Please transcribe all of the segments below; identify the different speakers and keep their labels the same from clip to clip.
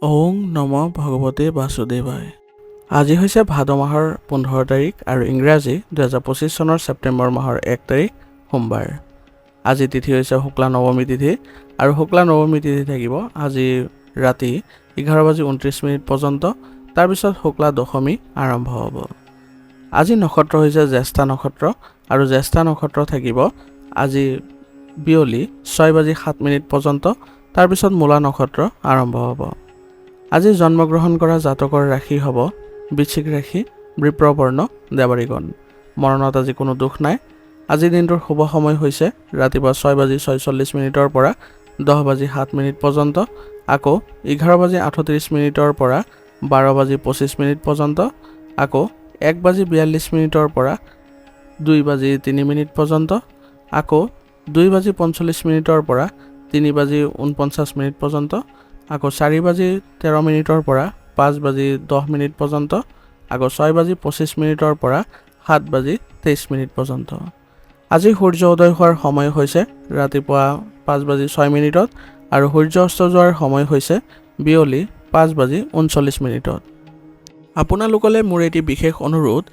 Speaker 1: ওং নম ভগৱতে বাসুদেৱায়। আজি হৈছে ভাদ মাহৰ 15 তাৰিখ আৰু ইংৰাজী 2025 চনৰ ছেপ্টেম্বৰ মাহৰ 1 তাৰিখ সোমবাৰ। আজি তিথি হৈছে শুক্লা নৱমী তিথি আৰু শুক্লা নৱমী তিথি থাকিব আজি ৰাতি 11:29 পৰ্যন্ত। তাৰপিছত শুক্লা দশমী আৰম্ভ হ'ব। আজি নক্ষত্ৰ হৈছে জ্যেষ্ঠা নক্ষত্ৰ আৰু জ্যেষ্ঠা নক্ষত্ৰ থাকিব আজি বিয়লি 6:07 পৰ্যন্ত। তাৰপিছত মূলা নক্ষত্ৰ আৰম্ভ হ'ব। আজি জন্মগ্ৰহণ কৰা জাতকৰ ৰাশি হ'ব বৃশ্চিক ৰাশি, বৃপ্ৰবৰ্ণ, দেৱাৰীগণ। মৰণত আজি কোনো দুখ নাই। আজিৰ দিনটোৰ শুভ সময় হৈছে ৰাতিপুৱা 6:46 পৰা 10:07 পৰ্যন্ত, আকৌ 11:38 পৰা 12:25 পৰ্যন্ত, আকৌ 1:42 পৰা 2:03 পৰ্যন্ত, আকৌ 2:45 পৰা 3:49 পৰ্যন্ত, আকৌ 4:13 পৰা 5:10 পৰ্যন্ত, আকৌ 6:25 পৰা 7:23 পৰ্যন্ত। আজি সূৰ্য উদয় হোৱাৰ সময় হৈছে ৰাতিপুৱা 5:06 আৰু সূৰ্য অস্ত যোৱাৰ সময় হৈছে বিয়লি 5:39। আপোনালোকলৈ মোৰ এটি বিশেষ অনুৰোধ,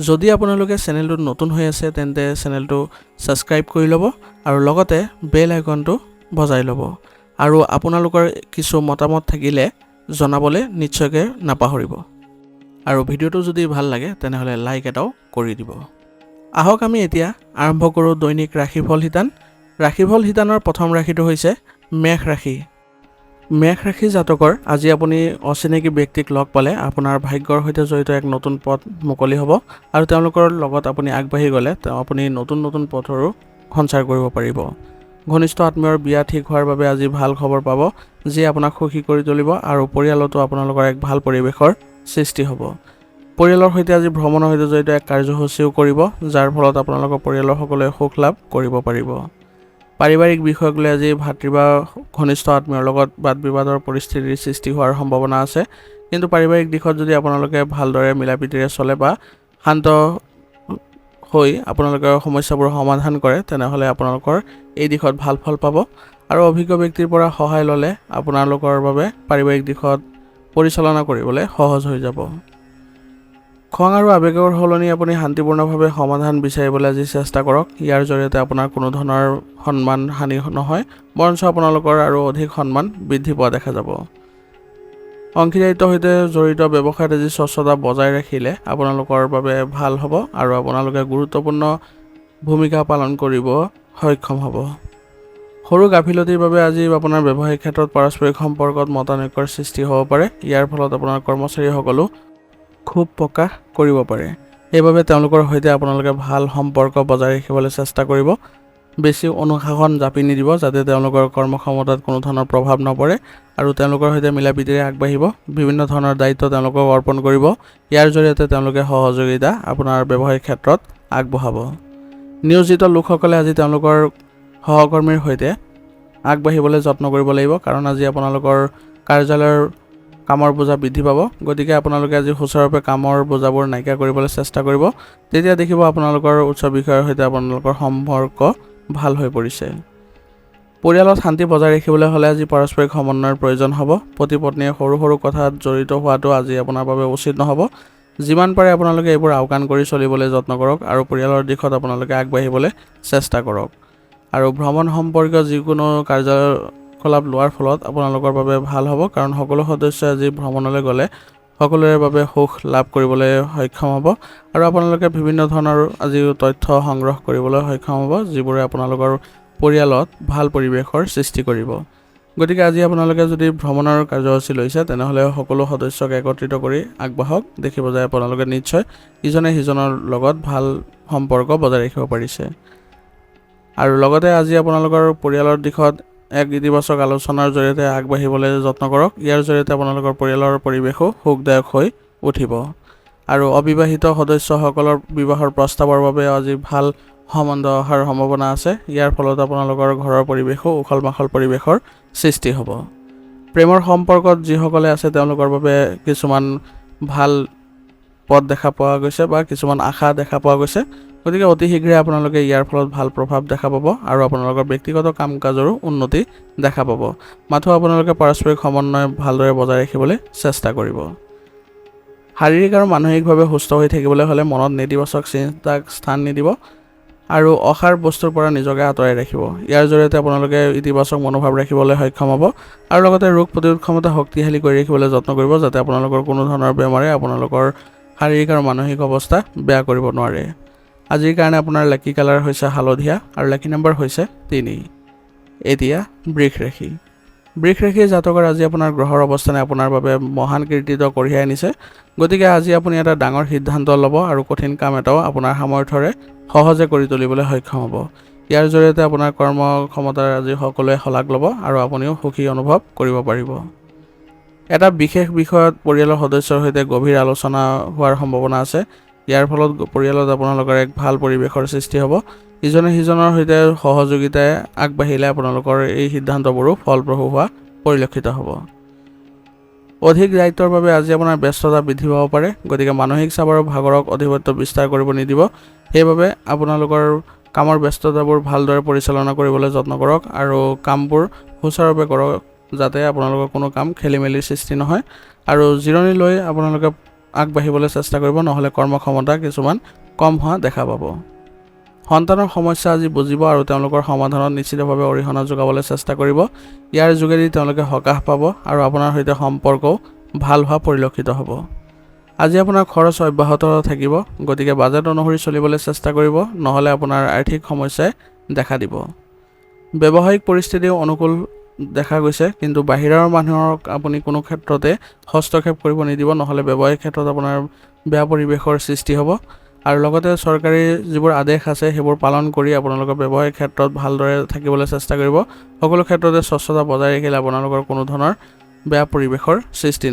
Speaker 1: যদি আপোনালোকে চেনেলটোত নতুন হৈ আছে তেন্তে চেনেলটো ছাবস্ক্ৰাইব কৰি ল'ব আৰু লগতে বেল আইকনটো বজাই ল'ব। আৰু আপোনালোকৰ কিছু মতামত থাকিলে জনাবলৈ নিশ্চয়কৈ নাপাহৰিব। আৰু ভিডিঅ'টো যদি ভাল লাগে তেনেহ'লে লাইক এটাও কৰি দিব। আহক আমি এতিয়া আৰম্ভ কৰোঁ দৈনিক ৰাশিফল শিতান। ৰাশিফল শিতানৰ প্ৰথম ৰাশিটো হৈছে মেষ ৰাশি। মেষ ৰাশি জাতকৰ আজি আপুনি অচিনাকি ব্যক্তিক লগ পালে আপোনাৰ ভাগ্যৰ সৈতে জড়িত এক নতুন পথ মুকলি হ'ব আৰু তেওঁলোকৰ লগত আপুনি আগবাঢ়ি গ'লে আপুনি নতুন নতুন পথৰো সঞ্চাৰ কৰিব পাৰিব। ঘনিষ্ঠ আত্মীয়ৰ বিয়া ঠিক হোৱাৰ বাবে আজি ভাল খবৰ পাব, যিয়ে আপোনাক সুখী কৰি তুলিব আৰু পৰিয়ালতো আপোনালোকৰ এক ভাল পৰিৱেশৰ সৃষ্টি হ'ব। পৰিয়ালৰ সৈতে আজি ভ্ৰমণৰ সৈতে জড়িত এক কাৰ্যসূচীও কৰিব, যাৰ ফলত আপোনালোকৰ পৰিয়ালৰ সকলোৱে সুখ লাভ কৰিব পাৰিব। পাৰিবাৰিক বিষয়ক লৈ আজি ভাতৃ বা ঘনিষ্ঠ আত্মীয়ৰ লগত বাদ বিবাদৰ পৰিস্থিতিৰ সৃষ্টি হোৱাৰ সম্ভাৱনা আছে, কিন্তু পাৰিবাৰিক দিশত যদি আপোনালোকে ভালদৰে মিলাপ্ৰীতিৰে চলে বা শান্ত হৈ আপোনালোকে সমস্যাবোৰ সমাধান কৰে তেনেহ'লে আপোনালোকৰ এই দিশত ভাল ফল পাব আৰু অভিজ্ঞ ব্যক্তিৰ পৰা সহায় ল'লে আপোনালোকৰ বাবে পাৰিবাৰিক দিশত পৰিচালনা কৰিবলৈ সহজ হৈ যাব। খং আৰু আৱেগৰ সলনি আপুনি শান্তিপূৰ্ণভাৱে সমাধান বিচাৰিবলৈ আজি চেষ্টা কৰক। ইয়াৰ জৰিয়তে আপোনাৰ কোনো ধৰণৰ সন্মান হানি নহয়, বৰঞ্চ আপোনালোকৰ আৰু অধিক সন্মান বৃদ্ধি পোৱা দেখা যাব। অংশীদাৰিত্বৰ সৈতে জড়িত ব্যৱসায়ত আজি স্বচ্ছতা বজাই ৰাখিলে আপোনালোকৰ বাবে ভাল হ'ব আৰু আপোনালোকে গুৰুত্বপূৰ্ণ ভূমিকা পালন কৰিব সক্ষম হ'ব। সৰু গাফিলতিৰ বাবে আজি আপোনাৰ ব্যৱসায়িক ক্ষেত্ৰত পাৰস্পৰিক সম্পৰ্কত মতানৈক্যৰ সৃষ্টি হ'ব পাৰে। ইয়াৰ ফলত আপোনাৰ কৰ্মচাৰীসকলো ক্ষোভ প্ৰকাশ কৰিব পাৰে। সেইবাবে তেওঁলোকৰ সৈতে আপোনালোকে ভাল সম্পৰ্ক বজাই ৰাখিবলৈ চেষ্টা কৰিব। বেছি অনুশাসন জাপি নিদিব যাতে তেওঁলোকৰ কৰ্মক্ষমতাত কোনো ধৰণৰ প্ৰভাৱ নপৰে আৰু তেওঁলোকৰ সৈতে মিলাপ্ৰীতিৰে আগবাঢ়িব। বিভিন্ন ধৰণৰ দায়িত্ব তেওঁলোকক অৰ্পণ কৰিব। ইয়াৰ জৰিয়তে তেওঁলোকে সহযোগিতা আপোনাৰ ব্যৱসায়িক ক্ষেত্ৰত আগবঢ়াব। নিয়োজিত লোকসকলে আজি তেওঁলোকৰ সহকৰ্মীৰ সৈতে আগবাঢ়িবলৈ যত্ন কৰিব লাগিব, কাৰণ আজি আপোনালোকৰ কাৰ্যালয়ৰ কামৰ বোজা বৃদ্ধি পাব। গতিকে আপোনালোকে আজি সুচাৰুৰূপে কামৰ বোজাবোৰ নাইকিয়া কৰিবলৈ চেষ্টা কৰিব। তেতিয়া দেখিব আপোনালোকৰ উচ্চ বিষয়াৰ সৈতে আপোনালোকৰ সম্পৰ্ক ভাল হৈ পৰিছে। পৰিয়ালত শান্তি বজাই ৰাখিবলৈ হ'লে আজি পাৰস্পৰিক সমন্বয়ৰ প্ৰয়োজন হ'ব। পতি পত্নীয়ে সৰু সৰু কথাত জড়িত হোৱাটো আজি আপোনাৰ বাবে উচিত নহ'ব। যিমান পাৰে আপোনালোকে এইবোৰ আওকাণ কৰি চলিবলৈ যত্ন কৰক আৰু পৰিয়ালৰ দিশত আপোনালোকে আগবাঢ়িবলৈ চেষ্টা কৰক। আৰু ভ্ৰমণ সম্পৰ্কীয় যিকোনো কাৰ্যকলাপ লোৱাৰ ফলত আপোনালোকৰ বাবে ভাল হ'ব, কাৰণ সকলো সদস্যই আজি ভ্ৰমণলৈ গ'লে সকলোৰে বাবে সুখ লাভ কৰিবলৈ সক্ষম হ'ব আৰু আপোনালোকে বিভিন্ন ধৰণৰ আজি তথ্য সংগ্ৰহ কৰিবলৈ সক্ষম হ'ব, যিবোৰে আপোনালোকৰ পৰিয়ালত ভাল পৰিৱেশৰ সৃষ্টি কৰিব। গতিকে আজি আপোনালোকে যদি ভ্ৰমণৰ কাৰ্যসূচী লৈছে তেনেহ'লে সকলো সদস্যক একত্ৰিত কৰি আগবাঢ়ক। দেখিব যে আপোনালোকে নিশ্চয় ইজনে সিজনৰ লগত ভাল সম্পৰ্ক বজাই ৰাখিব পাৰিছে। আৰু লগতে আজি আপোনালোকৰ পৰিয়ালৰ দিশত এক ইতিবাচক আলোচনাৰ জৰিয়তে আগবাঢ়িবলৈ যত্ন কৰক। ইয়াৰ জৰিয়তে আপোনালোকৰ পৰিয়ালৰ পৰিৱেশো সুখদায়ক হৈ উঠিব। আৰু অবিবাহিত সদস্যসকলৰ বিবাহৰ প্ৰস্তাৱৰ বাবে আজি ভাল সম্বন্ধ অহাৰ সম্ভাৱনা আছে। ইয়াৰ ফলত আপোনালোকৰ ঘৰৰ পৰিৱেশো উখল মাখল পৰিৱেশৰ সৃষ্টি হ'ব। প্ৰেমৰ সম্পৰ্কত যিসকলে আছে তেওঁলোকৰ বাবে কিছুমান ভাল পথ দেখা পোৱা গৈছে বা কিছুমান আশা দেখা পোৱা গৈছে। গতিকে অতি শীঘ্ৰে আপোনালোকে ইয়াৰ ফলত ভাল প্ৰভাৱ দেখা পাব আৰু আপোনালোকৰ ব্যক্তিগত কাম কাজৰো উন্নতি দেখা পাব। মাথো আপোনালোকে পাৰস্পৰিক সমন্বয় ভালদৰে বজাই ৰাখিবলৈ চেষ্টা কৰিব। শাৰীৰিক আৰু মানসিকভাৱে সুস্থ হৈ থাকিবলৈ হ'লে মনত নেতিবাচক চিন্তাক স্থান নিদিব আৰু অসাৰ বস্তুৰ পৰা নিজকে আঁতৰাই ৰাখিব। ইয়াৰ জৰিয়তে আপোনালোকে ইতিবাচক মনোভাৱ ৰাখিবলৈ সক্ষম হ'ব আৰু লগতে ৰোগ প্ৰতিৰোধ ক্ষমতা শক্তিশালী কৰি ৰাখিবলৈ যত্ন কৰিব, যাতে আপোনালোকৰ কোনো ধৰণৰ বেমাৰে আপোনালোকৰ শাৰীৰিক আৰু মানসিক অৱস্থা বেয়া কৰিব নোৱাৰে। আজিৰ কাৰণে আপোনাৰ লাকি কালাৰ হৈছে হালধীয়া আৰু লাকি নম্বৰ হৈছে 3। এতিয়া বৃষ ৰাশি। বৃষ ৰাশিৰ জাতকৰ আজি আপোনাৰ গ্ৰহৰ অৱস্থানে আপোনাৰ বাবে মহান কৃতিত্ব কঢ়িয়াই আনিছে। গতিকে আজি আপুনি এটা ডাঙৰ সিদ্ধান্ত ল'ব আৰু কঠিন কাম এটাও আপোনাৰ সামৰ্থ্যৰে সহজে কৰি তুলিবলৈ সক্ষম হ'ব। ইয়াৰ জৰিয়তে আপোনাৰ কৰ্ম ক্ষমতাৰ আজি সকলোৱে শলাগ ল'ব আৰু আপুনিও সুখী অনুভৱ কৰিব পাৰিব। এটা বিশেষ বিষয়ত পৰিয়ালৰ সদস্যৰ সৈতে গভীৰ আলোচনা হোৱাৰ সম্ভাৱনা আছে। ইয়াৰ ফলত পৰিয়ালত আপোনালোকৰ এক ভাল পৰিৱেশৰ সৃষ্টি হ'ব। ইজনে সিজনৰ সৈতে সহযোগিতাৰে আগবাঢ়িলে আপোনালোকৰ এই সিদ্ধান্তবোৰো ফলপ্ৰসূ হোৱা পৰিলক্ষিত হ'ব। অধিক দায়িত্বৰ বাবে আজি আপোনাৰ ব্যস্ততা বৃদ্ধি পাব পাৰে। গতিকে মানসিক চাপ আৰু ভাগৰক আধিপত্য বিস্তাৰ কৰিব নিদিব। সেইবাবে আপোনালোকৰ কামৰ ব্যস্ততাবোৰ ভালদৰে পৰিচালনা কৰিবলৈ যত্ন কৰক আৰু কামবোৰ সুচাৰুৰূপে কৰক, যাতে আপোনালোকৰ কোনো কাম খেলিমেলিৰ সৃষ্টি নহয় আৰু জিৰণি লৈ আপোনালোকে আগবাঢ়িবলৈ চেষ্টা কৰিব, নহ'লে কৰ্মক্ষমতা কিছুমান কম হোৱা দেখা পাব। সন্তানৰ সমস্যা আজি বুজিব আৰু তেওঁলোকৰ সমাধানত নিশ্চিতভাৱে অৰিহণা যোগাবলৈ চেষ্টা কৰিব। ইয়াৰ যোগেদি তেওঁলোকে সকাহ পাব আৰু আপোনাৰ সৈতে সম্পৰ্কও ভাল হোৱা পৰিলক্ষিত হ'ব। আজি আপোনাৰ খৰচ অব্যাহত থাকিব, গতিকে বাজেট অনুসৰি চলিবলৈ চেষ্টা কৰিব, নহ'লে আপোনাৰ আৰ্থিক সমস্যাই দেখা দিব। ব্যৱসায়িক পৰিস্থিতিও অনুকূল দেখা গৈছে, কিন্তু বাহিৰৰ মানুহক আপুনি কোনো ক্ষেত্ৰতে হস্তক্ষেপ কৰিব নিদিব, নহ'লে ব্যৱসায়িক ক্ষেত্ৰত আপোনাৰ বেয়া পৰিৱেশৰ সৃষ্টি হ'ব। আৰু লগতে চৰকাৰী যিবোৰ আদেশ আছে সেইবোৰ পালন কৰি আপোনালোকৰ ব্যৱসায়িক ক্ষেত্ৰত ভালদৰে থাকিবলৈ চেষ্টা কৰিব। সকলো ক্ষেত্ৰতে স্বচ্ছতা বজাই ৰাখিলে আপোনালোকৰ কোনো ধৰণৰ বেয়া পৰিৱেশৰ সৃষ্টি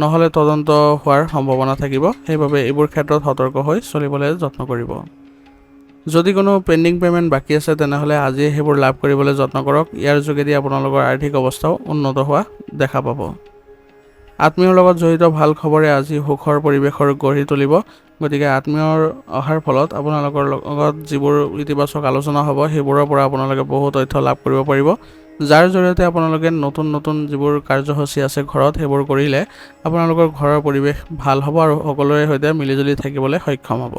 Speaker 1: নহ'লে তদন্ত হোৱাৰ সম্ভাৱনা থাকিব। সেইবাবে এইবোৰ ক্ষেত্ৰত সতৰ্ক হৈ চলিবলৈ যত্ন কৰিব। যদি কোনো পেণ্ডিং পে'মেণ্ট বাকী আছে তেনেহ'লে আজি সেইবোৰ লাভ কৰিবলৈ যত্ন কৰক। ইয়াৰ যোগেদি আপোনালোকৰ আৰ্থিক অৱস্থাও উন্নত হোৱা দেখা পাব। আত্মীয়ৰ লগত জড়িত ভাল খবৰে আজি সুখৰ পৰিৱেশৰ গঢ়ি তুলিব। গতিকে আত্মীয়ৰ অহাৰ ফলত আপোনালোকৰ লগত যিবোৰ ইতিবাচক আলোচনা হ'ব সেইবোৰৰ পৰা আপোনালোকে বহু তথ্য লাভ কৰিব পাৰিব, যাৰ জৰিয়তে আপোনালোকে নতুন যিবোৰ কাৰ্যসূচী আছে ঘৰত সেইবোৰ কৰিলে আপোনালোকৰ ঘৰৰ পৰিৱেশ ভাল হ'ব আৰু সকলোৰে সৈতে মিলিজুলি থাকিবলৈ সক্ষম হ'ব।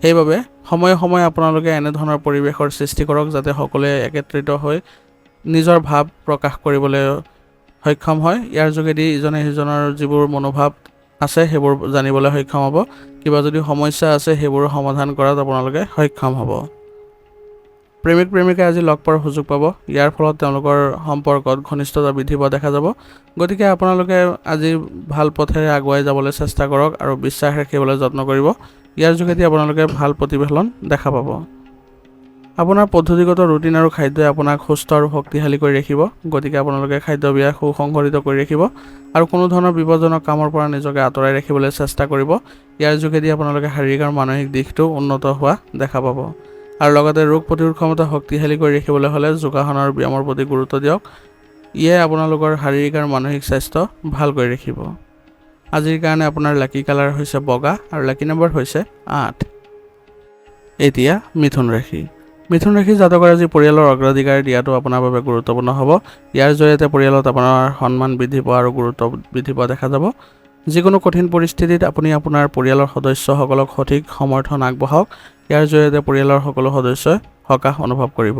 Speaker 1: সেইবাবে সময়ে সময়ে আপোনালোকে এনেধৰণৰ পৰিৱেশৰ সৃষ্টি কৰক, যাতে সকলোৱে একত্ৰিত হৈ নিজৰ ভাৱ প্ৰকাশ কৰিবলৈ সক্ষম হয়। ইয়াৰ যোগেদি ইজনে সিজনৰ যিবোৰ মনোভাৱ আছে সেইবোৰ জানিবলৈ সক্ষম হ'ব। কিবা যদি সমস্যা আছে সেইবোৰ সমাধান কৰাত আপোনালোকে সক্ষম হ'ব। প্ৰেমিক প্ৰেমিকাই আজি লগ পোৱাৰ সুযোগ পাব। ইয়াৰ ফলত তেওঁলোকৰ সম্পৰ্কত ঘনিষ্ঠতা বৃদ্ধি পোৱা দেখা যাব। গতিকে আপোনালোকে আজি ভাল পথেৰে আগুৱাই যাবলৈ চেষ্টা কৰক আৰু বিশ্বাস ৰাখিবলৈ যত্ন কৰিব। ইয়াৰ যোগেদি আপোনালোকে ভাল প্ৰতিফলন দেখা পাব। আপোনাৰ পদ্ধতিগত ৰুটিন আৰু খাদ্যই আপোনাক সুস্থ আৰু শক্তিশালী কৰি ৰাখিব। গতিকে আপোনালোকে খাদ্যভ্যাস সুসংগঠিত কৰি ৰাখিব আৰু কোনো ধৰণৰ বিপদজনক কামৰ পৰা নিজকে আঁতৰাই ৰাখিবলৈ চেষ্টা কৰিব। ইয়াৰ যোগেদি আপোনালোকে শাৰীৰিক আৰু মানসিক দিশটো উন্নত হোৱা দেখা পাব। আৰু লগতে ৰোগ প্ৰতিৰোধ ক্ষমতা শক্তিশালী কৰি ৰাখিবলৈ হ'লে যোগাসন আৰু ব্যায়ামৰ প্ৰতি গুৰুত্ব দিয়ক। ইয়ে আপোনালোকৰ শাৰীৰিক আৰু মানসিক স্বাস্থ্য ভাল কৰি ৰাখিব। আজিৰ কাৰণে আপোনাৰ লাকি কালাৰ হৈছে বগা আৰু লাকি নম্বৰ হৈছে 8। এতিয়া মিথুন ৰাশি। মিথুন ৰাশি জাতকৰ আজি পৰিয়ালৰ অগ্ৰাধিকাৰ দিয়াটো আপোনাৰ বাবে গুৰুত্বপূৰ্ণ হ'ব। ইয়াৰ জৰিয়তে পৰিয়ালত আপোনাৰ সন্মান বৃদ্ধি পোৱা আৰু গুৰুত্ব বৃদ্ধি পোৱা দেখা যাব। যিকোনো কঠিন পৰিস্থিতিত আপুনি আপোনাৰ পৰিয়ালৰ সদস্যসকলক সঠিক সমৰ্থন আগবঢ়াওক। ইয়াৰ জৰিয়তে পৰিয়ালৰ সকলো সদস্যই সকাহ অনুভৱ কৰিব।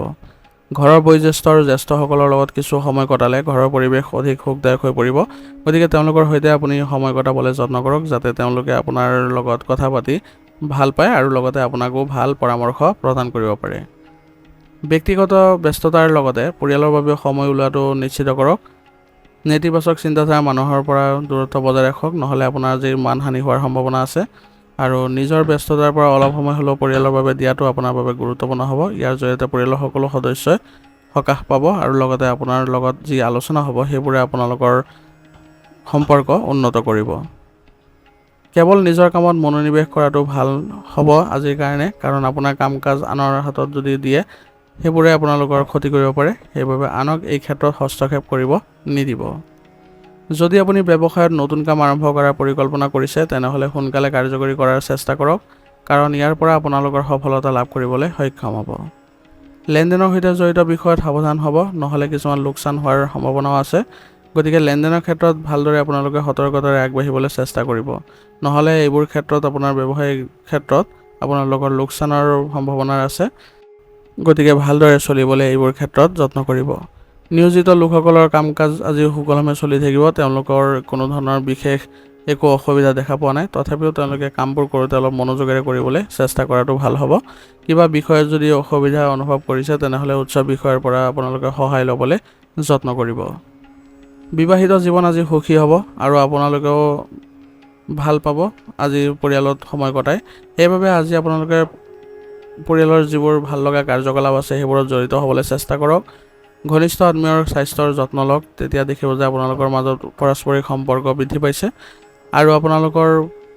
Speaker 1: ঘৰৰ বয়োজ্যেষ্ঠ আৰু জ্যেষ্ঠসকলৰ লগত কিছু সময় কটালে ঘৰৰ পৰিৱেশ অধিক সুখদায়ক হৈ পৰিব। গতিকে তেওঁলোকৰ সৈতে আপুনি সময় কটাবলৈ যত্ন কৰক, যাতে তেওঁলোকে আপোনাৰ লগত কথা পাতি ভাল পায় আৰু লগতে আপোনাকো ভাল পৰামৰ্শ প্ৰদান কৰিব পাৰে। ব্যক্তিগত ব্যস্ততাৰ লগতে পৰিয়ালৰ বাবে সময় উলিওৱাটো নিশ্চিত কৰক। নেতিবাচক চিন্তাধাৰা মানুহৰ পৰা দূৰত্ব বজাই ৰাখক, নহ'লে আপোনাৰ আজি মানহানি হোৱাৰ সম্ভাৱনা আছে। আৰু নিজৰ ব্যস্ততাৰ পৰা অলপ সময় হ'লেও পৰিয়ালৰ বাবে দিয়াটো আপোনাৰ বাবে গুৰুত্বপূৰ্ণ হ'ব। ইয়াৰ জৰিয়তে পৰিয়ালৰ সকলো সদস্যই সকাহ পাব আৰু লগতে আপোনাৰ লগত যি আলোচনা হ'ব সেইবোৰে আপোনালোকৰ সম্পৰ্ক উন্নত কৰিব। কেৱল নিজৰ কামত মনোনিৱেশ কৰাটো ভাল হ'ব আজিৰ কাৰণে, কাৰণ আপোনাৰ কাম কাজ আনৰ হাতত যদি দিয়ে সেইবোৰে আপোনালোকৰ ক্ষতি কৰিব পাৰে। সেইবাবে আনক এই ক্ষেত্ৰত হস্তক্ষেপ কৰিব নিদিব। যদি আপুনি ব্যৱসায়ত নতুন কাম আৰম্ভ কৰাৰ পৰিকল্পনা কৰিছে তেনেহ'লে সোনকালে কাৰ্যকৰী কৰাৰ চেষ্টা কৰক। কাৰণ ইয়াৰ পৰা আপোনালোকৰ সফলতা লাভ কৰিবলৈ সক্ষম হ'ব। লেনদেনৰ সৈতে জড়িত বিষয়ত সাৱধান হ'ব, নহ'লে কিছুমান লোকচান হোৱাৰ সম্ভাৱনাও আছে। গতিকে লেনদেনৰ ক্ষেত্ৰত ভালদৰে আপোনালোকে সতৰ্কতাৰে আগবাঢ়িবলৈ চেষ্টা কৰিব, নহ'লে এইবোৰ ক্ষেত্ৰত আপোনাৰ ব্যৱসায়িক ক্ষেত্ৰত আপোনালোকৰ লোকচানৰ সম্ভাৱনা আছে। গতিকে ভালদৰে চলিবলৈ এইবোৰ ক্ষেত্ৰত যত্ন কৰিব। নিয়োজিত লোকসকলৰ কাম কাজ আজি সুকলমে চলি থাকিব। তেওঁলোকৰ কোনো ধৰণৰ বিশেষ একো অসুবিধা দেখা পোৱা নাই। তথাপিও তেওঁলোকে কামবোৰ কৰোঁতে অলপ মনোযোগেৰে কৰিবলৈ চেষ্টা কৰাটো ভাল হ'ব। কিবা বিষয়ত যদি অসুবিধা অনুভৱ কৰিছে তেনেহ'লে উচ্চ বিষয়ৰ পৰা আপোনালোকে সহায় ল'বলৈ যত্ন কৰিব। বিবাহিত জীৱন আজি সুখী হ'ব আৰু আপোনালোকেও ভাল পাব আজি পৰিয়ালত সময় কটাই। সেইবাবে আজি আপোনালোকে পৰিয়ালৰ যিবোৰ ভাল লগা কাৰ্যকলাপ আছে সেইবোৰত জড়িত হ'বলৈ চেষ্টা কৰক। ঘনিষ্ঠ আত্মীয়ৰ স্বাস্থ্যৰ যত্ন লওক, তেতিয়া দেখিব যে আপোনালোকৰ মাজত পাৰস্পৰিক সম্পৰ্ক বৃদ্ধি পাইছে আৰু আপোনালোকৰ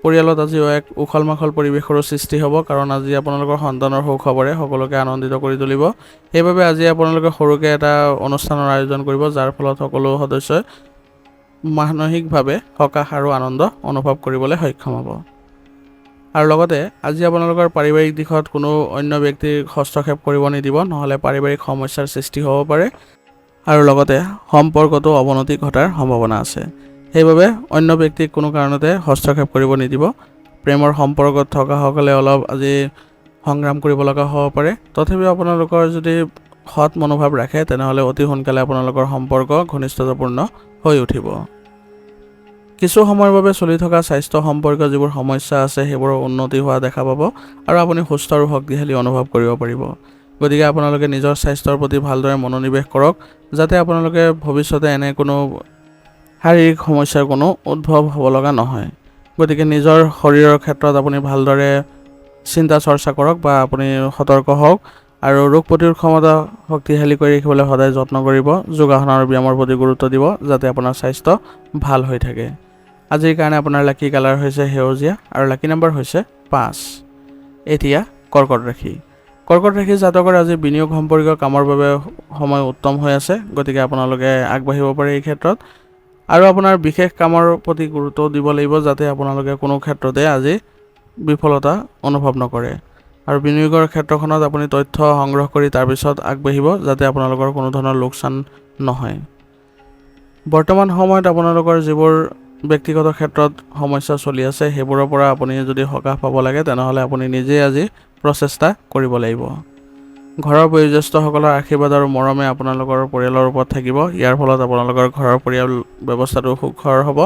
Speaker 1: পৰিয়ালত আজি এক উখল মাখল পৰিৱেশৰো সৃষ্টি হ'ব, কাৰণ আজি আপোনালোকৰ সন্তানৰ সুখবৰে সকলোকে আনন্দিত কৰি তুলিব। সেইবাবে আজি আপোনালোকে সৰুকৈ এটা অনুষ্ঠানৰ আয়োজন কৰিব, যাৰ ফলত সকলো সদস্যই মানসিকভাৱে সকাহ আৰু আনন্দ অনুভৱ কৰিবলৈ সক্ষম হ'ব। আৰু লগতে আজি আপোনালোকৰ পাৰিবাৰিক দিশত কোনো অন্য ব্যক্তিৰ হস্তক্ষেপ কৰিব নিদিব, নহ'লে পাৰিবাৰিক সমস্যাৰ সৃষ্টি হ'ব পাৰে আৰু লগতে সম্পৰ্কতো অৱনতি ঘটাৰ সম্ভাৱনা আছে। সেইবাবে অন্য ব্যক্তিক কোনো কাৰণতে হস্তক্ষেপ কৰিব নিদিব। প্ৰেমৰ সম্পৰ্কত থকাসকলে অলপ আজি সংগ্ৰাম কৰিব লগা হ'ব পাৰে। তথাপিও আপোনালোকৰ যদি সৎ মনোভাৱ ৰাখে তেনেহ'লে অতি সোনকালে আপোনালোকৰ সম্পৰ্ক ঘনিষ্ঠতাপূৰ্ণ হৈ উঠিব। কিছু সময়ৰ বাবে চলি থকা স্বাস্থ্য সম্পৰ্কীয় যিবোৰ সমস্যা আছে সেইবোৰৰ উন্নতি হোৱা দেখা পাব আৰু আপুনি সুস্থ আৰু শক্তিশালী অনুভৱ কৰিব পাৰিব। গতিকে আপোনালোকে নিজৰ স্বাস্থ্যৰ প্ৰতি ভালদৰে মনোনিৱেশ কৰক, যাতে আপোনালোকে ভৱিষ্যতে এনে কোনো শাৰীৰিক সমস্যাৰ কোনো উদ্ভৱ হ'ব লগা নহয়। গতিকে নিজৰ শৰীৰৰ ক্ষেত্ৰত আপুনি ভালদৰে চিন্তা চৰ্চা কৰক বা আপুনি সতৰ্ক হওক আৰু ৰোগ প্ৰতিৰোধ ক্ষমতা শক্তিশালী কৰি ৰাখিবলৈ সদায় যত্ন কৰিব। যোগাসন আৰু ব্যায়ামৰ প্ৰতি গুৰুত্ব দিব, যাতে আপোনাৰ স্বাস্থ্য ভাল হৈ থাকে। আজিৰ কাৰণে আপোনাৰ লাকি কালাৰ হৈছে সেউজীয়া আৰু লাকি নম্বৰ হৈছে 5। এতিয়া কৰ্কট ৰাশি। কৰ্কট ৰাশি জাতকৰ আজি বিনিয়োগ সম্পৰ্কীয় কামৰ বাবে সময় উত্তম হৈ আছে। গতিকে আপোনালোকে আগবাঢ়িব পাৰে এই ক্ষেত্ৰত আৰু আপোনাৰ বিশেষ কামৰ প্ৰতি গুৰুত্ব দিব লাগিব, যাতে আপোনালোকে কোনো ক্ষেত্ৰতে আজি বিফলতা অনুভৱ নকৰে। আৰু বিনিয়োগৰ ক্ষেত্ৰখনত আপুনি তথ্য সংগ্ৰহ কৰি তাৰপিছত আগবাঢ়িব, যাতে আপোনালোকৰ কোনো ধৰণৰ লোকচান নহয়। বৰ্তমান সময়ত আপোনালোকৰ যিবোৰ ব্যক্তিগত ক্ষেত্ৰত সমস্যা চলি আছে সেইবোৰৰ পৰা আপুনি যদি সকাহ পাব লাগে তেনেহ'লে আপুনি নিজেই আজি প্ৰচেষ্টা কৰিব লাগিব। ঘৰৰ বয়োজ্যেষ্ঠসকলৰ আশীৰ্বাদ আৰু মৰমে আপোনালোকৰ পৰিয়ালৰ ওপৰত থাকিব। ইয়াৰ ফলত আপোনালোকৰ ঘৰৰ পৰিয়াল ব্যৱস্থাটো সুখৰ হ'ব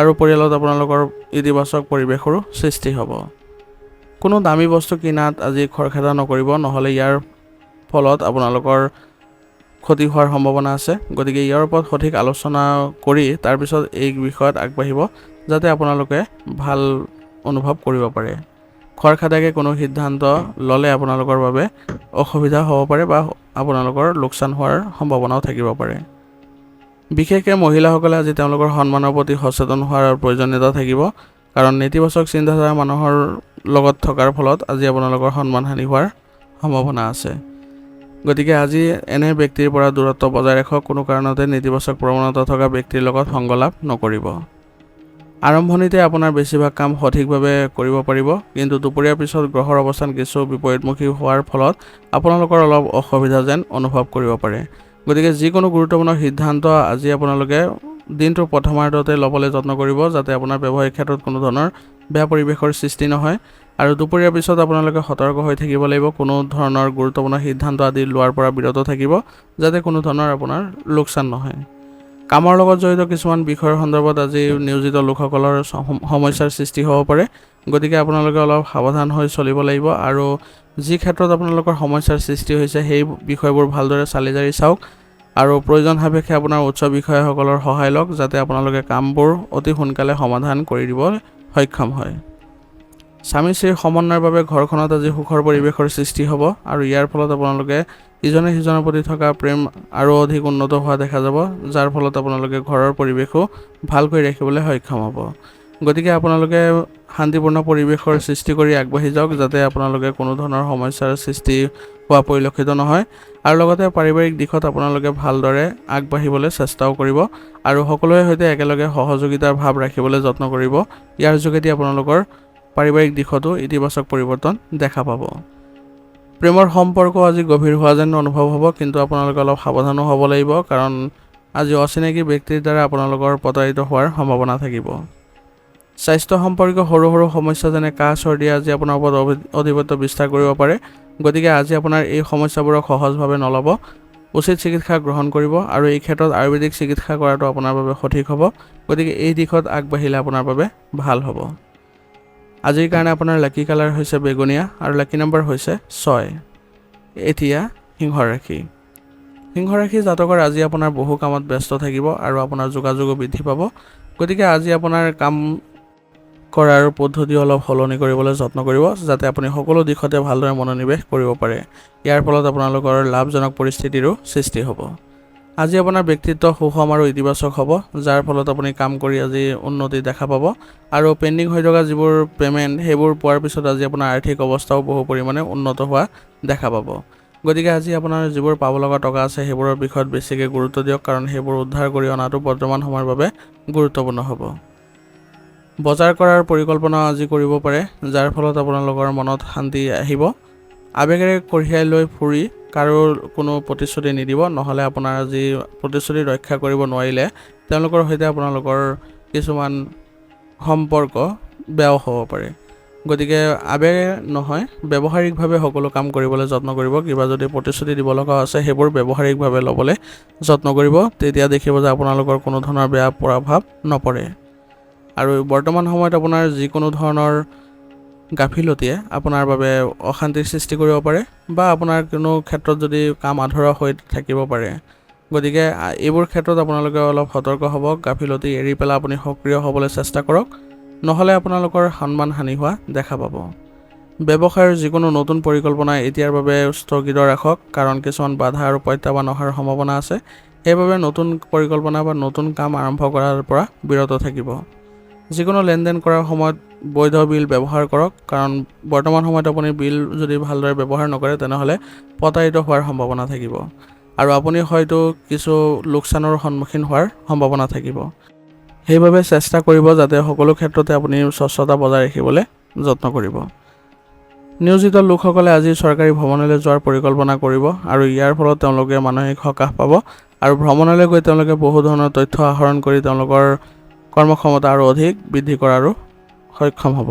Speaker 1: আৰু পৰিয়ালত আপোনালোকৰ ইতিবাচক পৰিৱেশৰো সৃষ্টি হ'ব। কোনো দামী বস্তু কিনাত আজি খৰখেদা নকৰিব, নহ'লে ইয়াৰ ফলত আপোনালোকৰ ক্ষতি হোৱাৰ সম্ভাৱনা আছে। গতিকে ইয়াৰ ওপৰত সঠিক আলোচনা কৰি তাৰপিছত এই বিষয়ত আগবাঢ়িব, যাতে আপোনালোকে ভাল অনুভৱ কৰিব পাৰে। খৰখেদাকৈ কোনো সিদ্ধান্ত ল'লে আপোনালোকৰ বাবে অসুবিধা হ'ব পাৰে বা আপোনালোকৰ লোকচান হোৱাৰ সম্ভাৱনাও থাকিব পাৰে। বিশেষকৈ মহিলাসকলে আজি তেওঁলোকৰ সন্মানৰ প্ৰতি সচেতন হোৱাৰ প্ৰয়োজনীয়তা থাকিব, কাৰণ নেতিবাচক চিন্তাধাৰা মানুহৰ লগত থকাৰ ফলত আজি আপোনালোকৰ সন্মানহানি হোৱাৰ সম্ভাৱনা আছে। গতিকে আজি এনে ব্যক্তিৰ পৰা দূৰত্ব বজাই ৰাখক। কোনো কাৰণতে নেতিবাচক প্ৰৱণতা থকা ব্যক্তিৰ লগত সংগলাপ নকৰিব। আৰম্ভণিতে আপোনাৰ বেছিভাগ কাম সঠিকভাৱে কৰিব পাৰিব, কিন্তু দুপৰীয়াৰ পিছত গ্ৰহৰ অৱস্থান কিছু বিপৰীতমুখী হোৱাৰ ফলত আপোনালোকৰ অলপ অসুবিধা যেন অনুভৱ কৰিব পাৰে। গতিকে যিকোনো গুৰুত্বপূৰ্ণ সিদ্ধান্ত আজি আপোনালোকে দিনটোৰ প্ৰথমাৰ্ধতে ল'বলৈ যত্ন কৰিব, যাতে আপোনাৰ ব্যৱসায়িক ক্ষেত্ৰত কোনো ধৰণৰ বেয়া পৰিৱেশৰ সৃষ্টি নহয়। আৰু দুপৰীয়াৰ পিছত আপোনালোকে সতৰ্ক হৈ থাকিব লাগিব। কোনো ধৰণৰ গুৰুত্বপূৰ্ণ সিদ্ধান্ত আদি লোৱাৰ পৰা বিৰত থাকিব, যাতে কোনো ধৰণৰ আপোনাৰ লোকচান নহয়। কামৰ লগত জড়িত কিছুমান বিষয়ৰ সন্দৰ্ভত আজি নিয়োজিত লোকসকলৰ সমস্যাৰ সৃষ্টি হ'ব পাৰে। গতিকে আপোনালোকে অলপ সাৱধান হৈ চলিব লাগিব আৰু যি ক্ষেত্ৰত আপোনালোকৰ সমস্যাৰ সৃষ্টি হৈছে সেই বিষয়বোৰ ভালদৰে চালি জাৰি চাওক আৰু প্ৰয়োজন সাপেক্ষে আপোনাৰ উচ্চ বিষয়াসকলৰ সহায় লওক, যাতে আপোনালোকে কামবোৰ অতি সোনকালে সমাধান কৰি দিব সক্ষম হয়। স্বামী স্ত্ৰীৰ সমন্বয়ৰ বাবে ঘৰখনত আজি সুখৰ পৰিৱেশৰ সৃষ্টি হ'ব আৰু ইয়াৰ ফলত আপোনালোকে ইজনে সিজনৰ প্ৰতি থকা প্ৰেম আৰু অধিক উন্নত হোৱা দেখা যাব, যাৰ ফলত আপোনালোকে ঘৰৰ পৰিৱেশো ভালকৈ ৰাখিবলৈ সক্ষম হ'ব। গতিকে আপোনালোকে শান্তিপূৰ্ণ পৰিৱেশৰ সৃষ্টি কৰি আগবাঢ়ি যাওক, যাতে আপোনালোকে কোনো ধৰণৰ সমস্যাৰ সৃষ্টি হোৱা পৰিলক্ষিত নহয়। আৰু লগতে পাৰিবাৰিক দিশত আপোনালোকে ভালদৰে আগবাঢ়িবলৈ চেষ্টাও কৰিব আৰু সকলোৰে সৈতে একেলগে সহযোগিতাৰ ভাৱ ৰাখিবলৈ যত্ন কৰিব। ইয়াৰ যোগেদি আপোনালোকৰ পাৰিবাৰিক দিশতো ইতিবাচক পৰিৱৰ্তন দেখা পাব। প্ৰেমৰ সম্পৰ্ক আজি গভীৰ হোৱা যেন অনুভৱ হ'ব, কিন্তু আপোনালোকে অলপ সাৱধানো হ'ব লাগিব, কাৰণ আজি অচিনাকি ব্যক্তিৰ দ্বাৰা আপোনালোকৰ প্ৰতাৰিত হোৱাৰ সম্ভাৱনা থাকিব। স্বাস্থ্য সম্পৰ্কীয় সৰু সৰু সমস্যা যেনে কাহ চৰ্দি আজি আপোনাৰ ওপৰত অধিপত্য বিস্তাৰ কৰিব পাৰে। গতিকে আজি আপোনাৰ এই সমস্যাবোৰক সহজভাৱে নল'ব, উচিত চিকিৎসা গ্ৰহণ কৰিব, আৰু এই ক্ষেত্ৰত আয়ুৰ্বেদিক চিকিৎসা কৰাটো আপোনাৰ বাবে সঠিক হ'ব। গতিকে এই দিশত আগবাঢ়িলে আপোনাৰ বাবে ভাল হ'ব। আজিৰ কাৰণে আপোনাৰ লাকি কালাৰ হৈছে বেগুনীয়া আৰু লাকি নম্বৰ হৈছে 6। এতিয়া সিংহ ৰাশি। সিংহ ৰাশি জাতকৰ আজি আপোনাৰ বহু কামত ব্যস্ত থাকিব আৰু আপোনাৰ যোগাযোগো বৃদ্ধি পাব। গতিকে আজি আপোনাৰ কাম কৰাৰ পদ্ধতি অলপ সলনি কৰিবলৈ যত্ন কৰিব, যাতে আপুনি সকলো দিশতে ভালদৰে মনোনিৱেশ কৰিব পাৰে। ইয়াৰ ফলত আপোনালোকৰ লাভজনক পৰিস্থিতিৰো সৃষ্টি হ'ব। আজি আপোনাৰ ব্যক্তিত্ব সুষম আৰু ইতিবাচক হ'ব, যাৰ ফলত আপুনি কাম কৰি আজি উন্নতি দেখা পাব। আৰু পেণ্ডিং হৈ থকা যিবোৰ পে'মেণ্ট সেইবোৰ পোৱাৰ পিছত আজি আপোনাৰ আৰ্থিক অৱস্থাও বহু পৰিমাণে উন্নত হোৱা দেখা পাব। গতিকে আজি আপোনাৰ যিবোৰ পাব লগা টকা আছে সেইবোৰৰ বিষয়ত বেছিকৈ গুৰুত্ব দিয়ক, কাৰণ সেইবোৰ উদ্ধাৰ কৰি অনাটো বৰ্তমান সময়ৰ বাবে গুৰুত্বপূৰ্ণ হ'ব। বজাৰ কৰাৰ পৰিকল্পনা আজি কৰিব পাৰে, যাৰ ফলত আপোনালোকৰ মনত শান্তি আহিব। আৱেগেৰে কঢ়িয়াই লৈ ফুৰি কাৰো কোনো প্ৰতিশ্ৰুতি নিদিব, নহ'লে আপোনাৰ আজি প্ৰতিশ্ৰুতি ৰক্ষা কৰিব নোৱাৰিলে তেওঁলোকৰ সৈতে আপোনালোকৰ কিছুমান সম্পৰ্ক বেয়াও হ'ব পাৰে। গতিকে আৱেগে নহয়, ব্যৱহাৰিকভাৱে সকলো কাম কৰিবলৈ যত্ন কৰিব। কিবা যদি প্ৰতিশ্ৰুতি দিব লগা আছে সেইবোৰ ব্যৱহাৰিকভাৱে ল'বলৈ যত্ন কৰিব, তেতিয়া দেখিব যে আপোনালোকৰ কোনো ধৰণৰ বেয়া প্ৰভাৱ নপৰে। আৰু বৰ্তমান সময়ত আপোনাৰ যিকোনো ধৰণৰ গাফিলতিয়ে আপোনাৰ বাবে অশান্তিৰ সৃষ্টি কৰিব পাৰে, বা আপোনাৰ কোনো ক্ষেত্ৰত যদি কাম আধৰুৱা হৈ থাকিব পাৰে। গতিকে এইবোৰ ক্ষেত্ৰত আপোনালোকে অলপ সতৰ্ক হ'ব। গাফিলতি এৰি পেলাই আপুনি সক্ৰিয় হ'বলৈ চেষ্টা কৰক, নহ'লে আপোনালোকৰ সন্মান হানি হোৱা দেখা পাব। ব্যৱসায়ৰ যিকোনো নতুন পৰিকল্পনা এতিয়াৰ বাবে স্থগিত ৰাখক, কাৰণ কিছুমান বাধা আৰু প্ৰত্যাহ্বান অহাৰ সম্ভাৱনা আছে। সেইবাবে নতুন পৰিকল্পনা বা নতুন কাম আৰম্ভ কৰাৰ পৰা বিৰত থাকিব। যিকোনো লেনদেন কৰাৰ সময়ত বৈধ বিল ব্যৱহাৰ কৰক, কাৰণ বৰ্তমান সময়ত আপুনি বিল যদি ভালদৰে ব্যৱহাৰ নকৰে তেনেহ'লে প্ৰতাৰিত হোৱাৰ সম্ভাৱনা থাকিব, আৰু আপুনি হয়তো কিছু লোকচানৰ সন্মুখীন হোৱাৰ সম্ভাৱনা থাকিব। সেইবাবে চেষ্টা কৰিব যাতে সকলো ক্ষেত্ৰতে আপুনি স্বচ্ছতা বজাই ৰাখিবলৈ যত্ন কৰিব। নিয়োজিত লোকসকলে আজি চৰকাৰী ভ্ৰমণলৈ যোৱাৰ পৰিকল্পনা কৰিব, আৰু ইয়াৰ ফলত তেওঁলোকে মানসিক সকাহ পাব, আৰু ভ্ৰমণলৈ গৈ তেওঁলোকে বহু ধৰণৰ তথ্য আহৰণ কৰি তেওঁলোকৰ কৰ্মক্ষমতা আৰু অধিক বৃদ্ধি কৰাৰো সক্ষম হ'ব।